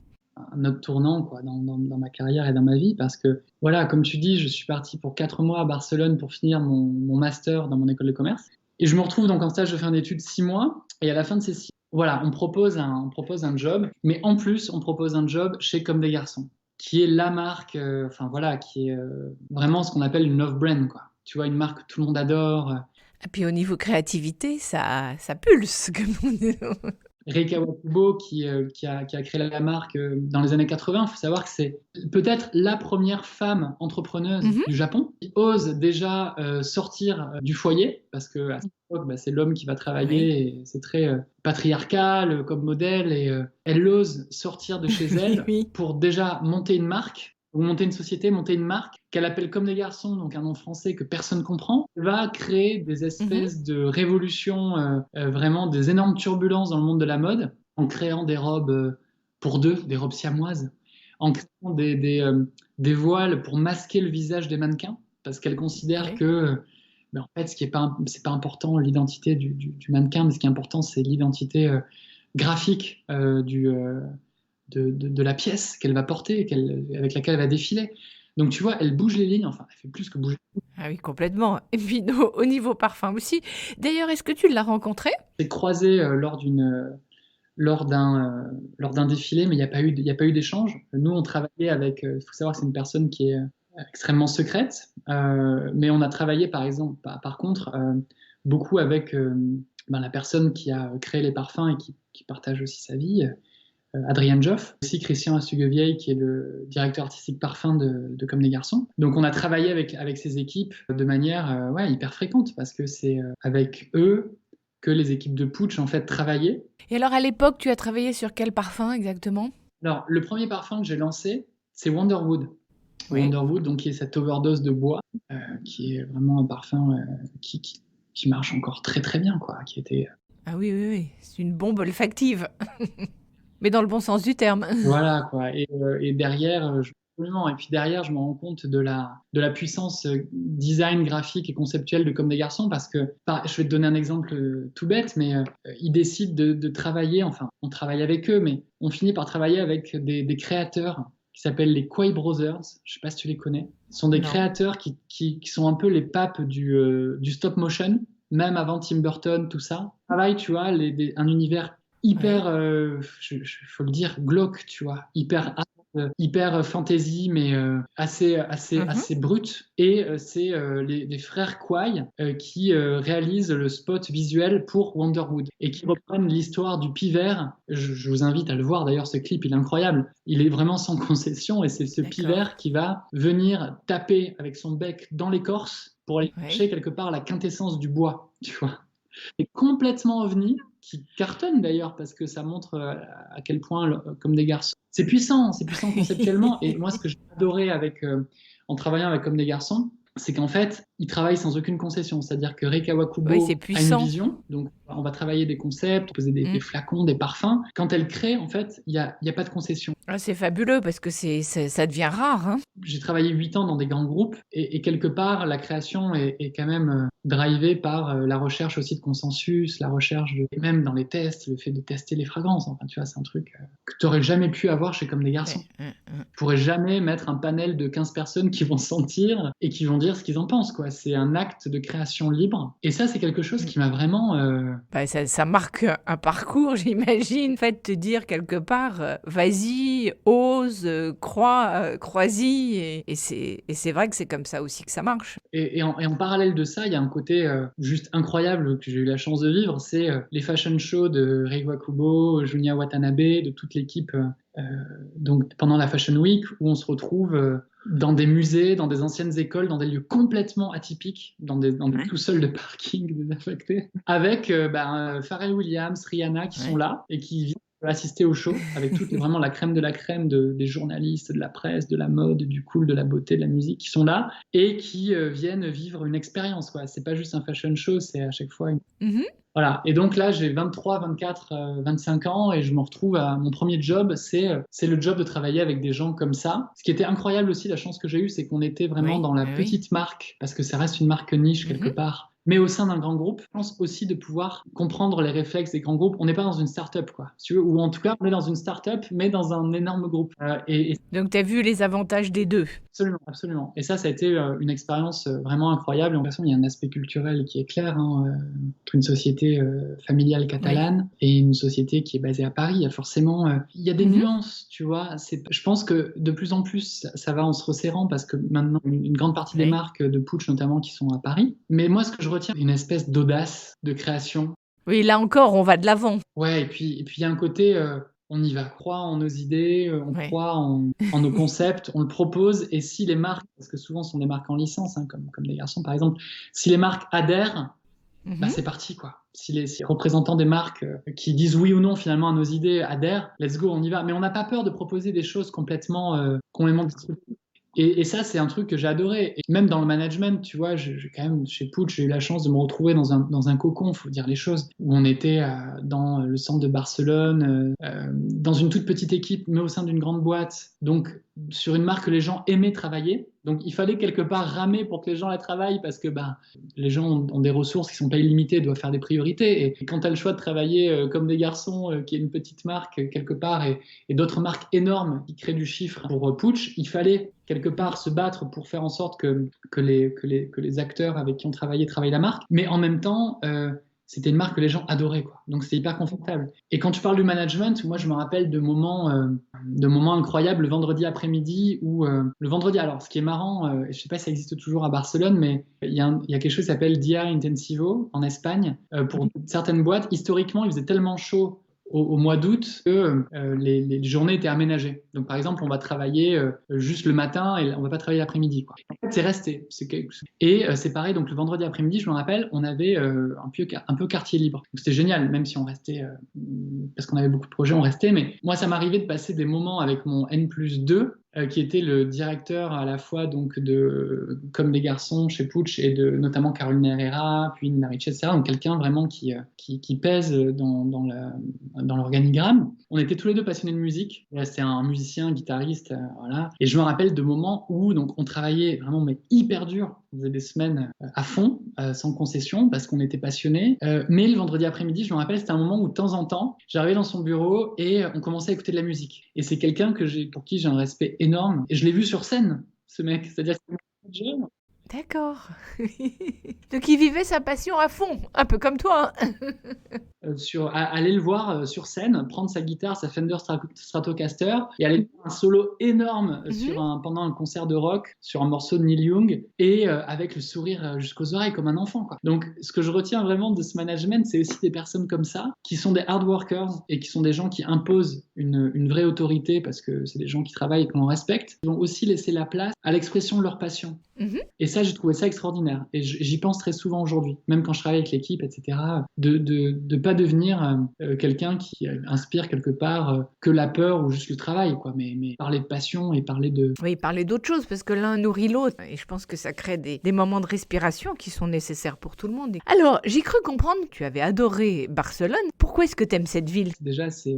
Un autre tournant quoi, dans ma carrière et dans ma vie, parce que voilà, comme tu dis, je suis parti pour 4 mois à Barcelone pour finir mon master dans mon école de commerce. Et je me retrouve donc en stage de fin d'études 6 mois, et à la fin de ces 6 voilà, on propose un job, mais en plus, on propose un job chez Comme des Garçons, qui est la marque, enfin voilà, qui est vraiment ce qu'on appelle une love brand, quoi. Tu vois, une marque que tout le monde adore. Et puis au niveau créativité, ça pulse, comme on dit. Rei Kawakubo qui a créé la marque dans les années 80, il faut savoir que c'est peut-être la première femme entrepreneuse Mhm. du Japon qui ose déjà sortir du foyer, parce que à cette époque, bah, c'est l'homme qui va Oui. travailler et c'est très patriarcal comme modèle et elle ose sortir de chez Oui, elle oui. pour déjà monter une marque ou monter une société, monter une marque qu'elle appelle Comme des Garçons, donc un nom français que personne comprend, va créer des Mhm. espèces de révolutions, vraiment des énormes turbulences dans le monde de la mode, en créant des robes pour deux, des robes siamoises, en créant des voiles pour masquer le visage des mannequins, parce qu'elle considère Oui. que, ben, en fait, ce qui est pas, c'est pas important l'identité du mannequin, mais ce qui est important, c'est l'identité graphique de la pièce qu'elle va porter, avec laquelle elle va défiler. Donc tu vois, elle bouge les lignes, enfin, elle fait plus que bouger. Ah oui, complètement. Et puis au niveau parfum aussi. D'ailleurs, est-ce que tu l'as rencontré? C'est croisé lors d'un défilé, mais il y a pas eu d'échange. Nous, on travaillait avec, il faut savoir que c'est une personne qui est extrêmement secrète, mais on a travaillé par exemple, par contre, beaucoup avec ben, la personne qui a créé les parfums et qui partage aussi sa vie, Adrien Joff, aussi Christian Astuguevieille, qui est le directeur artistique parfum de Comme des Garçons. Donc on a travaillé avec ces équipes de manière ouais, hyper fréquente, parce que c'est avec eux que les équipes de Putsch en fait travaillaient. Et alors, à l'époque, tu as travaillé sur quel parfum exactement? Alors le premier parfum que j'ai lancé, c'est Wonderwood. Oui. Wonderwood, donc qui est cette overdose de bois, qui est vraiment un parfum qui marche encore très très bien, quoi, qui était Ah oui, oui, oui. C'est une bombe olfactive. Mais dans le bon sens du terme. voilà, quoi. Et derrière, absolument. Et puis derrière, je me rends compte de la puissance design, graphique et conceptuelle de Comme des Garçons, parce que, je vais te donner un exemple tout bête, mais ils décident de travailler, enfin, on travaille avec eux, mais on finit par travailler avec des créateurs qui s'appellent les Quay Brothers. Je sais pas si tu les connais. Ce sont des Non. créateurs qui sont un peu les papes du stop motion, même avant Tim Burton, tout ça. Travail, tu vois, un univers hyper, Oui. faut le dire, glauque, tu vois, hyper fantasy, mais Mhm. assez brut. Et c'est les frères Kwai qui réalisent le spot visuel pour Wonderwood et qui reprennent l'histoire du pivert. Je vous invite à le voir, d'ailleurs, ce clip, il est incroyable. Il est vraiment sans concession et c'est ce D'accord. pivert qui va venir taper avec son bec dans l'écorce pour aller Oui. chercher quelque part la quintessence du bois, tu vois. Et complètement ovni, qui cartonne d'ailleurs, parce que ça montre à quel point, comme des garçons, c'est puissant conceptuellement. Et moi, ce que j'ai adoré en travaillant avec Comme des garçons, c'est qu'en fait, ils travaillent sans aucune concession. C'est-à-dire que Rei Oui, c'est Kawakubo a une puissant. vision, donc on va travailler des concepts, poser des Mm. flacons, des parfums. Quand elle crée, en fait, il y a pas de concession. Ah, c'est fabuleux parce que ça devient rare, hein. J'ai travaillé 8 ans dans des grands groupes et quelque part, la création est quand même drivée par la recherche aussi de consensus, la recherche et même dans les tests, le fait de tester les fragrances. Enfin, tu vois, c'est un truc que tu n'aurais jamais pu avoir chez Comme des garçons. Ouais. Tu pourrais jamais mettre un panel de 15 personnes qui vont sentir et qui vont dire ce qu'ils en pensent, quoi. C'est un acte de création libre. Et ça, c'est quelque chose Mm. qui m'a vraiment... Bah, ça marque un parcours, j'imagine. En fait, te dire quelque part, vas-y, ose, crois-y. Et c'est vrai que c'est comme ça aussi que ça marche. Et en parallèle de ça, il y a un côté juste incroyable que j'ai eu la chance de vivre, c'est les fashion shows de Rei Wakubo, Junya Watanabe, de toute l'équipe donc pendant la Fashion Week, où on se retrouve dans des musées, dans des anciennes écoles, dans des lieux complètement atypiques, dans des sous-sols de parking désaffectés, avec Pharrell Williams, Rihanna qui sont là et qui viennent assister au show avec vraiment la crème de la crème des journalistes, de la presse, de la mode, du cool, de la beauté, de la musique qui sont là et qui viennent vivre une expérience, quoi. C'est pas juste un fashion show, c'est à chaque fois Mhm. Voilà. Et donc là, j'ai 23, 24, 25 ans et je me retrouve à mon premier job, c'est le job de travailler avec des gens comme ça. Ce qui était incroyable aussi, la chance que j'ai eue, c'est qu'on était vraiment Oui, dans la oui. petite marque, parce que ça reste une marque niche quelque Mhm. part, mais au sein d'un grand groupe. Je pense aussi de pouvoir comprendre les réflexes des grands groupes. On n'est pas dans une start-up, quoi, si tu veux, ou en tout cas, on est dans une start-up, mais dans un énorme groupe. Et Donc, tu as vu les avantages des deux. absolument, absolument. Et ça a été une expérience vraiment incroyable. En façon, il y a un aspect culturel qui est clair, hein, entre une société familiale Oui. catalane et une société qui est basée à Paris. Il y a forcément, il y a des Mhm. nuances, tu vois. Je pense que de plus en plus, ça va en se resserrant parce que maintenant, une grande partie des Oui. marques de Puig notamment qui sont à Paris. Mais moi, ce que je retiens, c'est une espèce d'audace de création. Oui, là encore, on va de l'avant. Ouais, et puis il y a un côté, on y va, on croit en nos idées, on Ouais. croit en nos concepts, on le propose, et si les marques, parce que souvent ce sont des marques en licence, hein, comme des garçons par exemple, si les marques adhèrent, bah Mhm. c'est parti, quoi. Si les représentants des marques qui disent oui ou non finalement à nos idées adhèrent, let's go, on y va. Mais on n'a pas peur de proposer des choses complètement disruptives. Et ça, c'est un truc que j'ai adoré. Et même dans le management, tu vois, quand même, chez Puig, j'ai eu la chance de me retrouver dans un cocon, il faut dire les choses, où on était dans le centre de Barcelone, dans une toute petite équipe, mais au sein d'une grande boîte. Donc, sur une marque que les gens aimaient travailler. Donc, il fallait quelque part ramer pour que les gens la travaillent parce que les gens ont des ressources qui ne sont pas illimitées, doivent faire des priorités. Et quand tu as le choix de travailler comme des garçons, qui est une petite marque quelque part, et d'autres marques énormes qui créent du chiffre pour Puig, il fallait quelque part se battre pour faire en sorte que les acteurs avec qui on travaillait travaillent la marque. Mais en même temps, c'était une marque que les gens adoraient, quoi. Donc c'était hyper confortable. Et quand tu parles du management, moi je me rappelle de moments incroyables le vendredi après-midi où le vendredi. Alors ce qui est marrant, je sais pas si ça existe toujours à Barcelone, mais il y a quelque chose qui s'appelle Dia Intensivo en Espagne. Pour certaines boîtes, historiquement, il faisait tellement chaud au mois d'août que les journées étaient aménagées. Donc par exemple, on va travailler juste le matin et on va pas travailler l'après-midi, quoi. En fait, c'est resté. Et c'est pareil, donc le vendredi après-midi, je me rappelle, on avait un peu quartier libre. Donc c'était génial, même si on restait, parce qu'on avait beaucoup de projets, on restait. Mais moi, ça m'arrivait de passer des moments avec mon N+2, qui était le directeur à la fois donc de Comme des garçons chez Puig et de notamment Caroline Herrera, puis Nina Ricci, etc. Donc quelqu'un vraiment qui pèse dans l'organigramme. On était tous les deux passionnés de musique. C'est un musicien, guitariste, voilà. Et je me rappelle de moments où donc on travaillait vraiment mais hyper dur. On faisait des semaines à fond, sans concession, parce qu'on était passionnés. Mais le vendredi après-midi, je me rappelle, c'était un moment où de temps en temps, j'arrivais dans son bureau et on commençait à écouter de la musique. Et c'est quelqu'un pour qui j'ai un respect énorme. Et je l'ai vu sur scène, ce mec. C'est-à-dire que c'est jeune. D'accord. Donc, il vivait sa passion à fond, un peu comme toi, hein. Aller le voir sur scène, prendre sa guitare, sa Fender Stratocaster, et aller faire un solo énorme Mhm. pendant un concert de rock sur un morceau de Neil Young, et avec le sourire jusqu'aux oreilles comme un enfant, quoi. Donc ce que je retiens vraiment de ce management, c'est aussi des personnes comme ça qui sont des hard workers et qui sont des gens qui imposent une vraie autorité parce que c'est des gens qui travaillent et que l'on respecte. Ils vont aussi laisser la place à l'expression de leur passion. Mhm. Et ça, j'ai trouvé ça extraordinaire. Et j'y pense très souvent aujourd'hui, même quand je travaille avec l'équipe, etc., de pas devenir quelqu'un qui inspire quelque part que la peur ou juste le travail, quoi. Mais parler de passion et parler de... Oui, parler d'autre chose, parce que l'un nourrit l'autre. Et je pense que ça crée des moments de respiration qui sont nécessaires pour tout le monde. Alors, j'ai cru comprendre que tu avais adoré Barcelone. Pourquoi est-ce que tu aimes cette ville? Déjà, c'est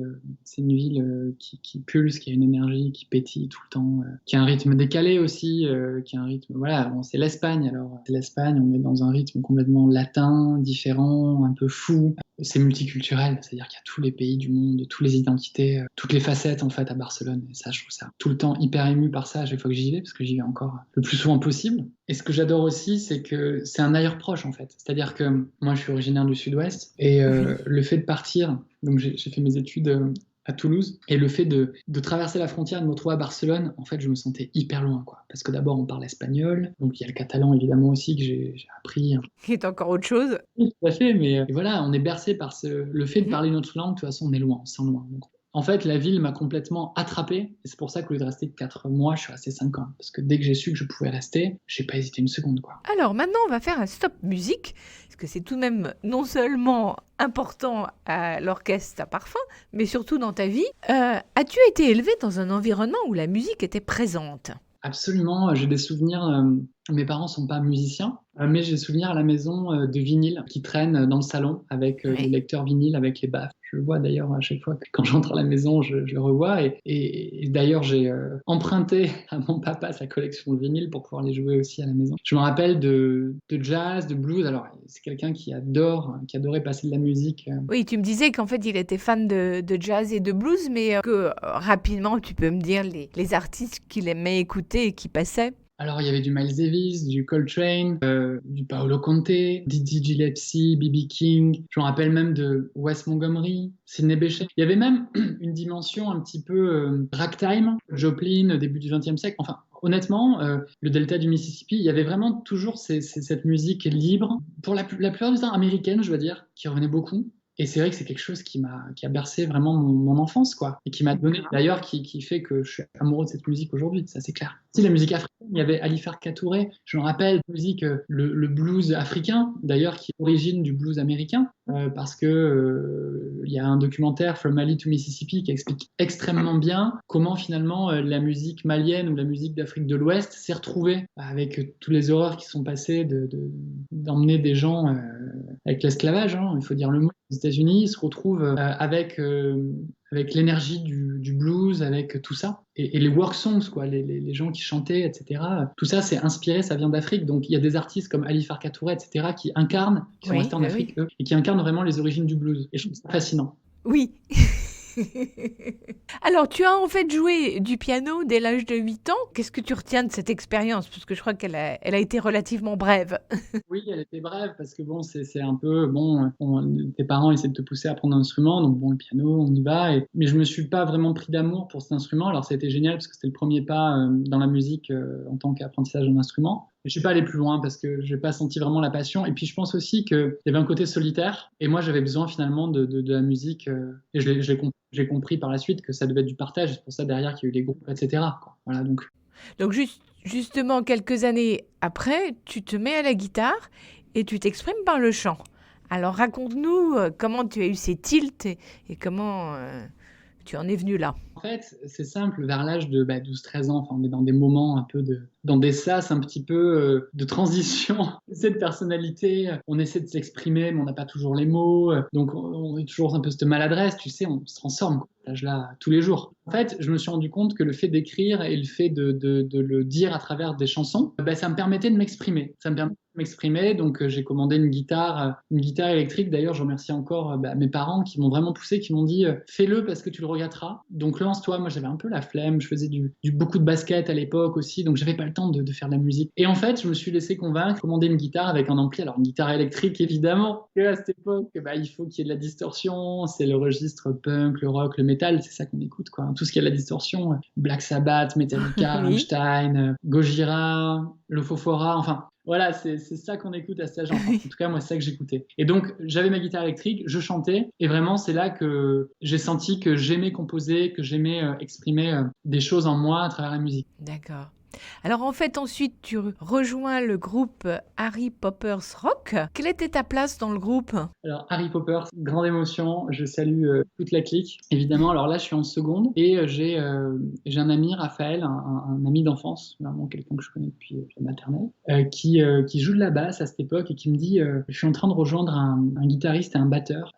une ville qui pulse, qui a une énergie, qui pétille tout le temps, qui a un rythme décalé aussi, qui a un rythme... Voilà, bon, c'est l'Espagne, alors. C'est l'Espagne, on est dans un rythme complètement latin, différent, un peu fou. C'est multiculturel, c'est-à-dire qu'il y a tous les pays du monde, toutes les identités, toutes les facettes en fait à Barcelone. Et ça, je trouve ça tout le temps hyper ému par ça à chaque fois que j'y vais, parce que j'y vais encore le plus souvent possible. Et ce que j'adore aussi, c'est que c'est un ailleurs proche en fait. C'est-à-dire que moi, je suis originaire du Sud-Ouest et le fait de partir, donc j'ai fait mes études à Toulouse, et le fait de traverser la frontière et de me retrouver à Barcelone, en fait, je me sentais hyper loin, quoi. Parce que d'abord, on parle espagnol, donc il y a le catalan évidemment aussi que j'ai appris. Qui est encore autre chose. Oui, tout à fait, mais voilà, on est bercé par le fait de parler notre langue, de toute façon, on est loin, on se sent loin. Donc, en fait, la ville m'a complètement attrapé, et c'est pour ça qu'au lieu de rester 4 mois, je suis resté 5 ans. Parce que dès que j'ai su que je pouvais rester, j'ai pas hésité une seconde, quoi. Alors maintenant, on va faire un stop musique, parce que c'est tout de même non seulement important à l'orchestre à Parfum, mais surtout dans ta vie. As-tu été élevé dans un environnement où la musique était présente? Absolument, j'ai des souvenirs. Mes parents sont pas musiciens, mais j'ai des souvenirs à la maison de vinyles qui traînent dans le salon avec le lecteur vinyle, avec les baffes. Je le vois d'ailleurs à chaque fois que quand j'entre à la maison, je le revois. Et d'ailleurs, j'ai emprunté à mon papa sa collection de vinyles pour pouvoir les jouer aussi à la maison. Je me rappelle de jazz, de blues. Alors, c'est quelqu'un qui adorait passer de la musique. Oui, tu me disais qu'en fait, il était fan de jazz et de blues, mais que rapidement, tu peux me dire les artistes qu'il aimait écouter et qui passaient? Alors, il y avait du Miles Davis, du Coltrane, du Paolo Conte, Didi Gillespie, B.B. King. Je me rappelle même de Wes Montgomery, Sidney Bechet. Il y avait même une dimension un petit peu ragtime, Joplin, début du XXe siècle. Enfin, honnêtement, le delta du Mississippi, il y avait vraiment toujours cette musique libre, pour la plupart du temps américaine, je dois dire, qui revenait beaucoup. Et c'est vrai que c'est quelque chose qui a bercé vraiment mon enfance, quoi. Et qui m'a donné, d'ailleurs, qui fait que je suis amoureux de cette musique aujourd'hui, ça c'est clair. Si la musique africaine, il y avait Ali Farka Touré, je me rappelle, musique, le blues africain, d'ailleurs, qui est origine du blues américain, parce que il y a un documentaire, From Mali to Mississippi, qui explique extrêmement bien comment finalement la musique malienne ou la musique d'Afrique de l'Ouest s'est retrouvée avec toutes les horreurs qui sont passées d'emmener des gens avec l'esclavage, hein, il faut dire le mot, aux États-Unis, ils se retrouvent avec l'énergie du blues, avec tout ça. Et les work songs, quoi, les gens qui chantaient, etc. Tout ça, c'est inspiré, ça vient d'Afrique. Donc, il y a des artistes comme Ali Farka Touré, etc., qui sont restés en Afrique, eux, et qui incarnent vraiment les origines du blues. Et je trouve ça fascinant. Oui. Alors, tu as en fait joué du piano dès l'âge de 8 ans. Qu'est-ce que tu retiens de cette expérience? Parce que je crois qu'elle a été relativement brève. Oui, elle était brève parce que bon, c'est un peu bon. Tes parents essaient de te pousser à apprendre un instrument, donc bon, le piano, on y va. Mais je me suis pas vraiment pris d'amour pour cet instrument. Alors, ça a été génial parce que c'était le premier pas dans la musique en tant qu'apprentissage d'un instrument. Mais je suis pas allé plus loin parce que j'ai pas senti vraiment la passion. Et puis, je pense aussi qu'il y avait un côté solitaire. Et moi, j'avais besoin finalement de la musique. Et j'ai compris par la suite que ça devait être du partage. C'est pour ça derrière qu'il y a eu les groupes, etc., quoi. Voilà, donc Justement, quelques années après, tu te mets à la guitare et tu t'exprimes par le chant. Alors raconte-nous comment tu as eu ces tilts et comment tu en es venu là. En fait, c'est simple, vers l'âge de 12-13 ans, enfin, on est dans des moments un peu dans des sas un petit peu de transition. Cette personnalité, on essaie de s'exprimer, mais on n'a pas toujours les mots. Donc, on est toujours un peu cette maladresse, tu sais, on se transforme, cet âge-là, tous les jours. En fait, je me suis rendu compte que le fait d'écrire et le fait de le dire à travers des chansons, ça me permettait de m'exprimer. Ça me permettait de m'exprimer, donc j'ai commandé une guitare électrique. D'ailleurs, je remercie encore mes parents qui m'ont vraiment poussé, qui m'ont dit fais-le parce que tu le regretteras. Donc lance-toi. Moi, j'avais un peu la flemme. Je faisais beaucoup de basket à l'époque aussi, donc j'avais pas le temps de faire de la musique. Et en fait, je me suis laissé convaincre, commander une guitare avec un ampli. Alors une guitare électrique, évidemment. Et à cette époque, il faut qu'il y ait de la distorsion. C'est le registre punk, le rock, le métal, c'est ça qu'on écoute, quoi. Tout ce qui a de la distorsion, Black Sabbath, Metallica, Rammstein, Gojira, Lofofora, enfin. Voilà, c'est ça qu'on écoute à cet âge. En tout cas, moi, c'est ça que j'écoutais. Et donc, j'avais ma guitare électrique, je chantais, et vraiment, c'est là que j'ai senti que j'aimais composer, que j'aimais exprimer des choses en moi à travers la musique. D'accord. Alors en fait, ensuite, tu rejoins le groupe Harry Poppers Rock. Quelle était ta place dans le groupe? Alors, Harry Potter, grande émotion. Je salue toute la clique, évidemment. Alors là, je suis en seconde et j'ai un ami, Raphaël, un ami d'enfance, vraiment quelqu'un que je connais depuis la maternelle, qui joue de la basse à cette époque et qui me dit je suis en train de rejoindre un guitariste et un batteur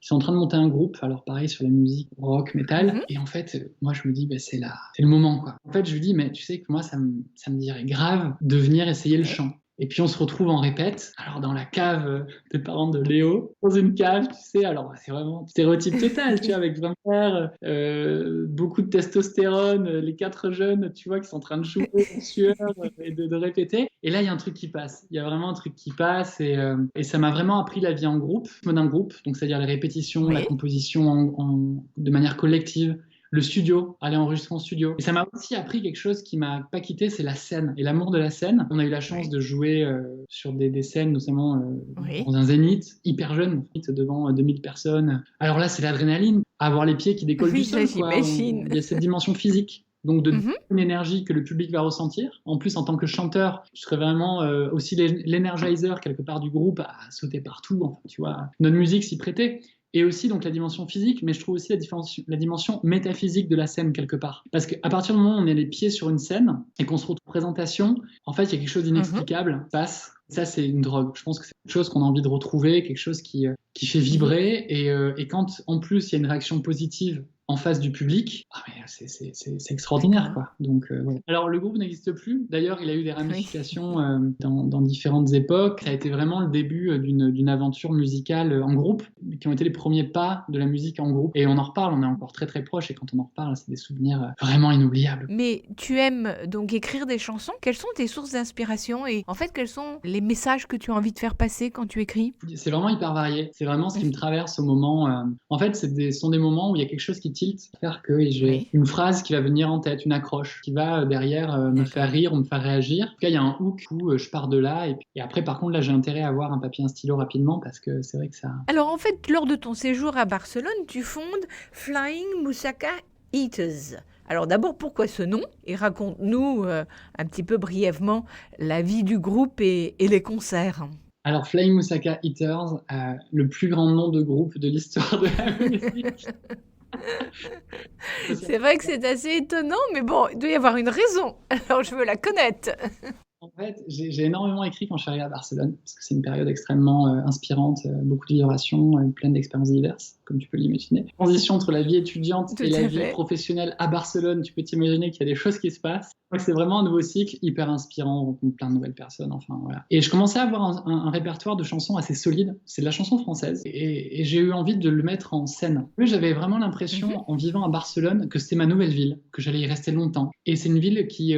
qui sont en train de monter un groupe. Alors, pareil, sur la musique rock, metal. Et en fait, moi, je me dis c'est le moment, quoi. En fait, je lui dis mais tu sais que moi, ça me dirait grave de venir essayer le chant. Et puis on se retrouve en répète, alors dans la cave des parents de Léo, dans une cave, tu sais, alors c'est vraiment stéréotype total, tu vois, avec 20 frères, beaucoup de testostérone, les 4 jeunes, tu vois, qui sont en train de jouer en sueur et de répéter. Et là, il y a un truc qui passe, il y a vraiment un truc qui passe et ça m'a vraiment appris la vie en groupe, d'un groupe, donc c'est-à-dire les répétitions, la composition de manière collective, le studio, aller enregistrer en studio. Et ça m'a aussi appris quelque chose qui m'a pas quitté, c'est la scène et l'amour de la scène. On a eu la chance de jouer sur des scènes, notamment dans un zénith, hyper jeune, devant 2000 personnes. Alors là, c'est l'adrénaline, avoir les pieds qui décollent du sol, quoi. Il y a cette dimension physique. Donc de une énergie que le public va ressentir. En plus, en tant que chanteur, je serais vraiment aussi l'énergizer quelque part du groupe à sauter partout. Enfin, tu vois, notre musique s'y prêtait. Et aussi donc la dimension physique, mais je trouve aussi la dimension métaphysique de la scène quelque part. Parce qu'à partir du moment où on est les pieds sur une scène et qu'on se retrouve en présentation, en fait, il y a quelque chose d'inexplicable qui passe. Ça, c'est une drogue. Je pense que c'est quelque chose qu'on a envie de retrouver, quelque chose qui fait vibrer. Et quand, en plus, il y a une réaction positive en face du public, c'est extraordinaire, quoi. Donc, ouais. Alors, le groupe n'existe plus. D'ailleurs, il a eu des ramifications dans différentes époques. Ça a été vraiment le début d'une aventure musicale en groupe, qui ont été les premiers pas de la musique en groupe. Et on en reparle, on est encore très très proches. Et quand on en reparle, c'est des souvenirs vraiment inoubliables. Mais tu aimes donc écrire des chansons. Quelles sont tes sources d'inspiration et en fait, quels sont les messages que tu as envie de faire passer quand tu écris? C'est vraiment hyper varié. C'est vraiment ce qui me traverse au moment. En fait, ce sont des moments où il y a quelque chose qui tilte, faire que j'ai une phrase qui va venir en tête, une accroche, qui va derrière me faire rire ou me faire réagir. En tout cas, il y a un hook où je pars de là. Et après, par contre, là, j'ai intérêt à avoir un papier, un stylo rapidement parce que c'est vrai que ça... Alors, en fait, lors de ton séjour à Barcelone, tu fondes Flying Moussaka Eaters. Alors d'abord, pourquoi ce nom? Et raconte-nous un petit peu brièvement la vie du groupe et les concerts. Alors, Flying Moussaka Eaters, le plus grand nom de groupe de l'histoire de la musique. C'est vrai que c'est assez étonnant, mais bon, il doit y avoir une raison. Alors, je veux la connaître. En fait, j'ai énormément écrit quand je suis arrivé à Barcelone, parce que c'est une période extrêmement inspirante, beaucoup de vibrations, pleine d'expériences diverses, comme tu peux l'imaginer. Transition entre la vie étudiante et la vie professionnelle à Barcelone, tu peux t'imaginer qu'il y a des choses qui se passent. Donc c'est vraiment un nouveau cycle, hyper inspirant, on rencontre plein de nouvelles personnes, enfin voilà. Et je commençais à avoir un répertoire de chansons assez solide, c'est de la chanson française, et j'ai eu envie de le mettre en scène. J'avais vraiment l'impression, en vivant à Barcelone, que c'était ma nouvelle ville, que j'allais y rester longtemps. Et c'est une ville qui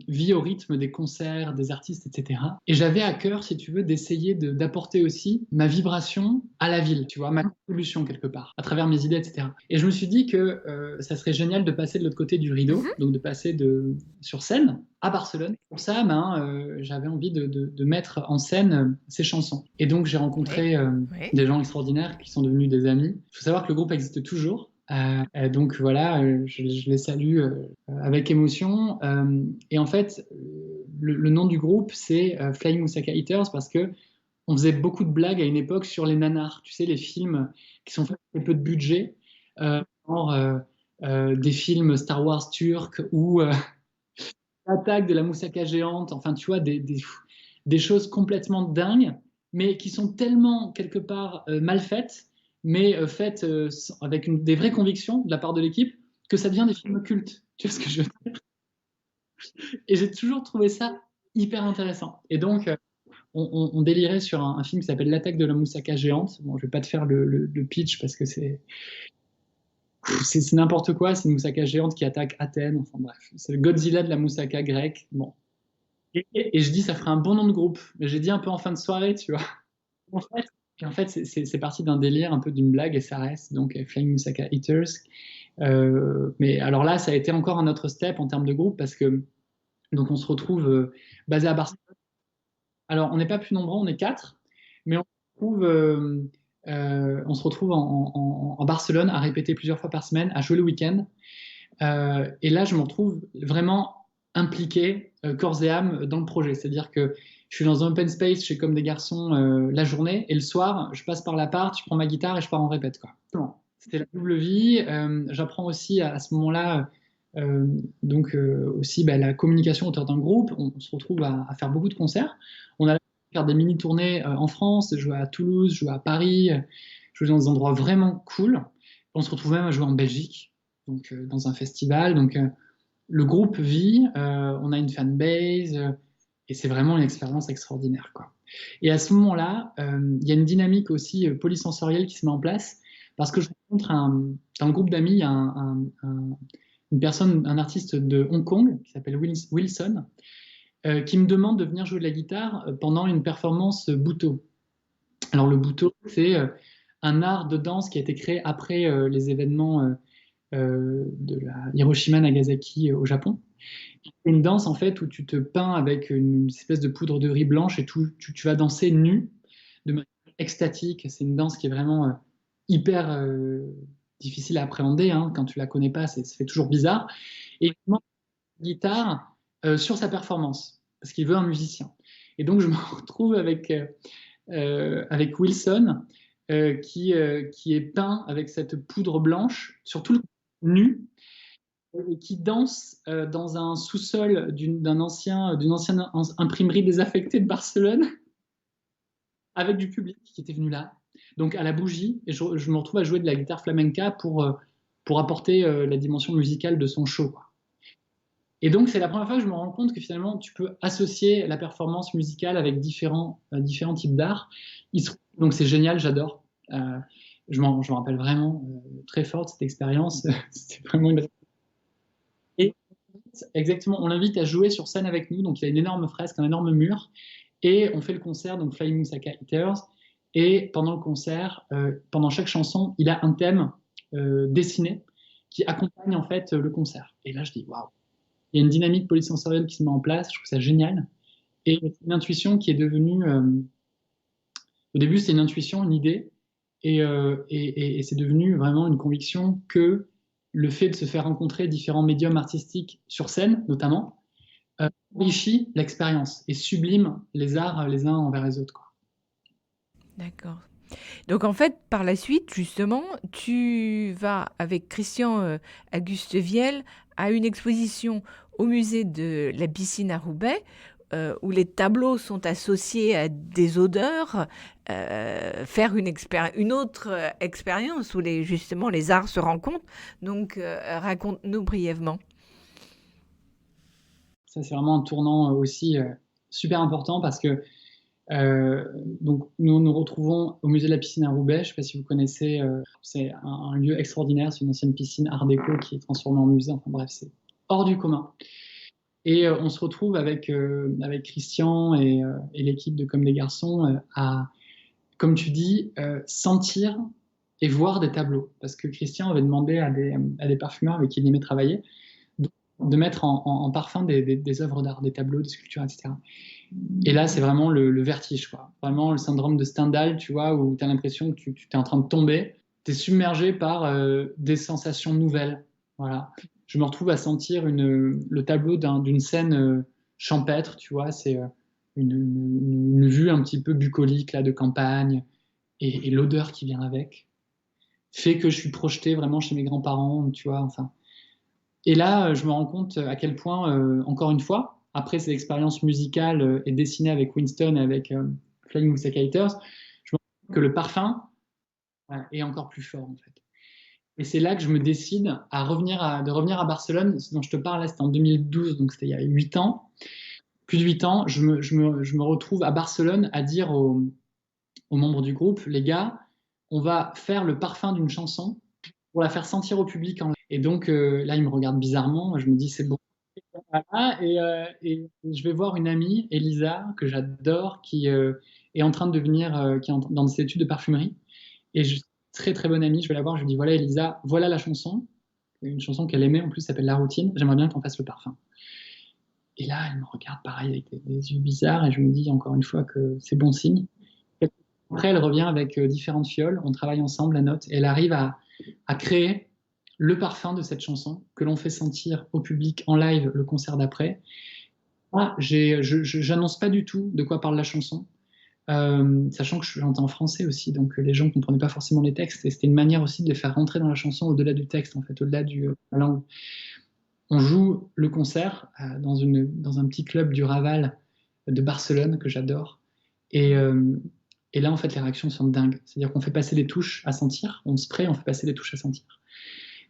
vit au rythme des concerts, des artistes, etc. Et j'avais à cœur, si tu veux, d'essayer d'apporter aussi ma vibration à la ville, tu vois, ma contribution quelque part, à travers mes idées, etc. Et je me suis dit que ça serait génial de passer de l'autre côté du rideau, donc de passer sur scène à Barcelone. Pour ça, j'avais envie de mettre en scène ces chansons. Et donc, j'ai rencontré des gens extraordinaires qui sont devenus des amis. Il faut savoir que le groupe existe toujours. Donc voilà, je les salue avec émotion. Et en fait, le nom du groupe, c'est Flying Moussaka Eaters parce que on faisait beaucoup de blagues à une époque sur les nanars. Tu sais, les films qui sont faits avec peu de budget, des films Star Wars turcs ou l'attaque de la moussaka géante. Enfin, tu vois, des choses complètement dingues, mais qui sont tellement quelque part mal faites, mais faites avec des vraies convictions de la part de l'équipe, que ça devient des films cultes. Tu vois ce que je veux dire? Et j'ai toujours trouvé ça hyper intéressant. Et donc, on délirait sur un film qui s'appelle L'attaque de la moussaka géante. Bon, je vais pas te faire le pitch parce que c'est n'importe quoi. C'est une moussaka géante qui attaque Athènes. Enfin bref, c'est le Godzilla de la moussaka grecque. Bon. Et je dis, ça ferait un bon nom de groupe. Mais j'ai dit un peu en fin de soirée, tu vois. En fait, c'est parti d'un délire, un peu d'une blague, et ça reste donc Flying Moussaka Eaters. Mais alors là, ça a été encore un autre step en termes de groupe parce que donc on se retrouve basé à Barcelone. Alors, on n'est pas plus nombreux, on est 4, mais on se retrouve en Barcelone à répéter plusieurs fois par semaine, à jouer le week-end. Et là, je me retrouve vraiment impliqué corps et âme dans le projet. C'est-à-dire que je suis dans un open space chez Comme des Garçons la journée, et le soir, je passe par l'appart, je prends ma guitare et je pars en répète, quoi. C'était la double vie. J'apprends aussi à ce moment-là, donc aussi la communication autour d'un groupe. On se retrouve à faire beaucoup de concerts. On a faire des mini-tournées en France, jouer à Toulouse, jouer à Paris, jouer dans des endroits vraiment cool. On se retrouve même à jouer en Belgique, donc dans un festival. Donc le groupe vit, on a une fanbase, et c'est vraiment une expérience extraordinaire, quoi. Et à ce moment-là, il y a une dynamique aussi polysensorielle qui se met en place, parce que je rencontre dans le groupe d'amis, il y a une personne, un artiste de Hong Kong qui s'appelle Wilson, qui me demande de venir jouer de la guitare pendant une performance Butoh. Alors le Butoh, c'est un art de danse qui a été créé après les événements de la Hiroshima-Nagasaki au Japon. C'est une danse en fait où tu te peins avec une espèce de poudre de riz blanche et tu vas danser nu de manière extatique. C'est une danse qui est vraiment hyper difficile à appréhender, hein. Quand tu la connais pas, ça fait toujours bizarre. Et il demande la guitare sur sa performance parce qu'il veut un musicien. Et donc je me retrouve avec Wilson qui est peint avec cette poudre blanche sur tout le nu et qui danse dans un sous-sol d'une ancienne imprimerie désaffectée de Barcelone avec du public qui était venu là, donc à la bougie, et je me retrouve à jouer de la guitare flamenca pour apporter la dimension musicale de son show, quoi. Et donc c'est la première fois que je me rends compte que finalement tu peux associer la performance musicale avec différents types d'art. Donc c'est génial, j'adore. Je m'en rappelle vraiment très fort de cette expérience. C'était vraiment une... Et exactement, on l'invite à jouer sur scène avec nous. Donc il y a une énorme fresque, un énorme mur, et on fait le concert, donc Flying Moussaka Eaters. Et pendant le concert, pendant chaque chanson, il a un thème dessiné qui accompagne en fait le concert. Et là, je dis waouh, il y a une dynamique polysensorielle qui se met en place. Je trouve ça génial. Et une intuition qui est devenue, au début, c'était une intuition, une idée, et c'est devenu vraiment une conviction que le fait de se faire rencontrer différents médiums artistiques sur scène, notamment, enrichit l'expérience et sublime les arts les uns envers les autres, quoi. D'accord. Donc en fait, par la suite, justement, tu vas avec Christian Auguste Viel à une exposition au musée de la piscine à Roubaix, où les tableaux sont associés à des odeurs, faire une autre expérience où justement les arts se rencontrent. Donc raconte-nous brièvement. Ça, c'est vraiment un tournant aussi super important parce que donc nous nous retrouvons au musée de la piscine à Roubaix. Je ne sais pas si vous connaissez, c'est un lieu extraordinaire, c'est une ancienne piscine art déco qui est transformée en musée. Enfin bref, c'est hors du commun. Et on se retrouve avec Christian et l'équipe de Comme des Garçons à, comme tu dis, sentir et voir des tableaux. Parce que Christian avait demandé à des parfumeurs avec qui il aimait travailler de mettre en parfum des œuvres d'art, des tableaux, des sculptures, etc. Et là, c'est vraiment le vertige, quoi. Vraiment le syndrome de Stendhal, tu vois, où tu as l'impression que tu es en train de tomber. Tu es submergé par des sensations nouvelles. Voilà. Je me retrouve à sentir le tableau d'une scène champêtre, tu vois. C'est une vue un petit peu bucolique, là, de campagne, et l'odeur qui vient avec fait que je suis projeté vraiment chez mes grands-parents, tu vois, enfin. Et là, je me rends compte à quel point, encore une fois, après ces expériences musicales et dessinées avec Winston et avec Flying Moussaka Eaters, je me rends compte que le parfum est encore plus fort, en fait. Et c'est là que je me décide de revenir à Barcelone. Ce dont je te parle, là, c'était en 2012, donc c'était il y a 8 ans. Plus de 8 ans, je me retrouve à Barcelone à dire aux membres du groupe, les gars, on va faire le parfum d'une chanson pour la faire sentir au public en live. Et donc là, ils me regardent bizarrement. Je me dis, c'est bon. Voilà, et je vais voir une amie, Elisa, que j'adore, qui est en train de devenir, qui est dans ses études de parfumerie. Et très très bonne amie, je vais la voir, je lui dis, voilà Elisa, voilà la chanson. Une chanson qu'elle aimait, en plus, s'appelle La Routine. J'aimerais bien qu'on fasse le parfum. Et là, elle me regarde pareil avec des yeux bizarres, et je me dis encore une fois que c'est bon signe. Après, elle revient avec différentes fioles, on travaille ensemble la note, et elle arrive à créer le parfum de cette chanson que l'on fait sentir au public en live le concert d'après. Moi, j'annonce pas du tout de quoi parle la chanson, sachant que je chantais en français aussi, donc les gens ne comprenaient pas forcément les textes, et c'était une manière aussi de les faire rentrer dans la chanson au-delà du texte, en fait, au-delà de la langue. On joue le concert dans un petit club du Raval de Barcelone que j'adore, et, euh, et là, en fait, les réactions sont dingues. C'est-à-dire qu'on fait passer des touches à sentir, on spray, on fait passer des touches à sentir.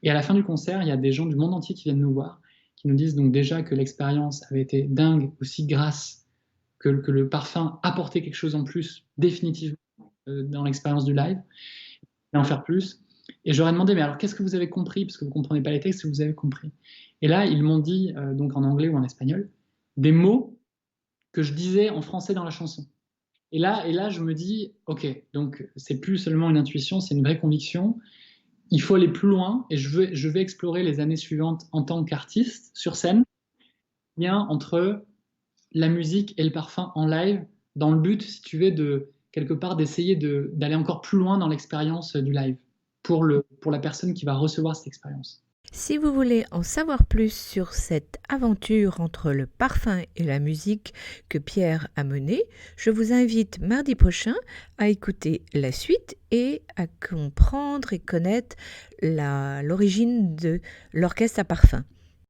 Et à la fin du concert, il y a des gens du monde entier qui viennent nous voir, qui nous disent donc déjà que l'expérience avait été dingue, aussi grâce que le parfum apportait quelque chose en plus, définitivement, dans l'expérience du live, et en faire plus. Et j'aurais demandé, mais alors qu'est-ce que vous avez compris? Parce que vous ne comprenez pas les textes, vous avez compris. Et là, ils m'ont dit, donc en anglais ou en espagnol, des mots que je disais en français dans la chanson. Et là, je me dis, ok, donc c'est plus seulement une intuition, c'est une vraie conviction. Il faut aller plus loin, et je vais explorer les années suivantes en tant qu'artiste sur scène, lien entre la musique et le parfum en live, dans le but, si tu veux, de quelque part d'essayer d'aller encore plus loin dans l'expérience du live pour la personne qui va recevoir cette expérience. Si vous voulez en savoir plus sur cette aventure entre le parfum et la musique que Pierre a menée, je vous invite mardi prochain à écouter la suite et à comprendre et connaître l'origine de l'orchestre à parfum.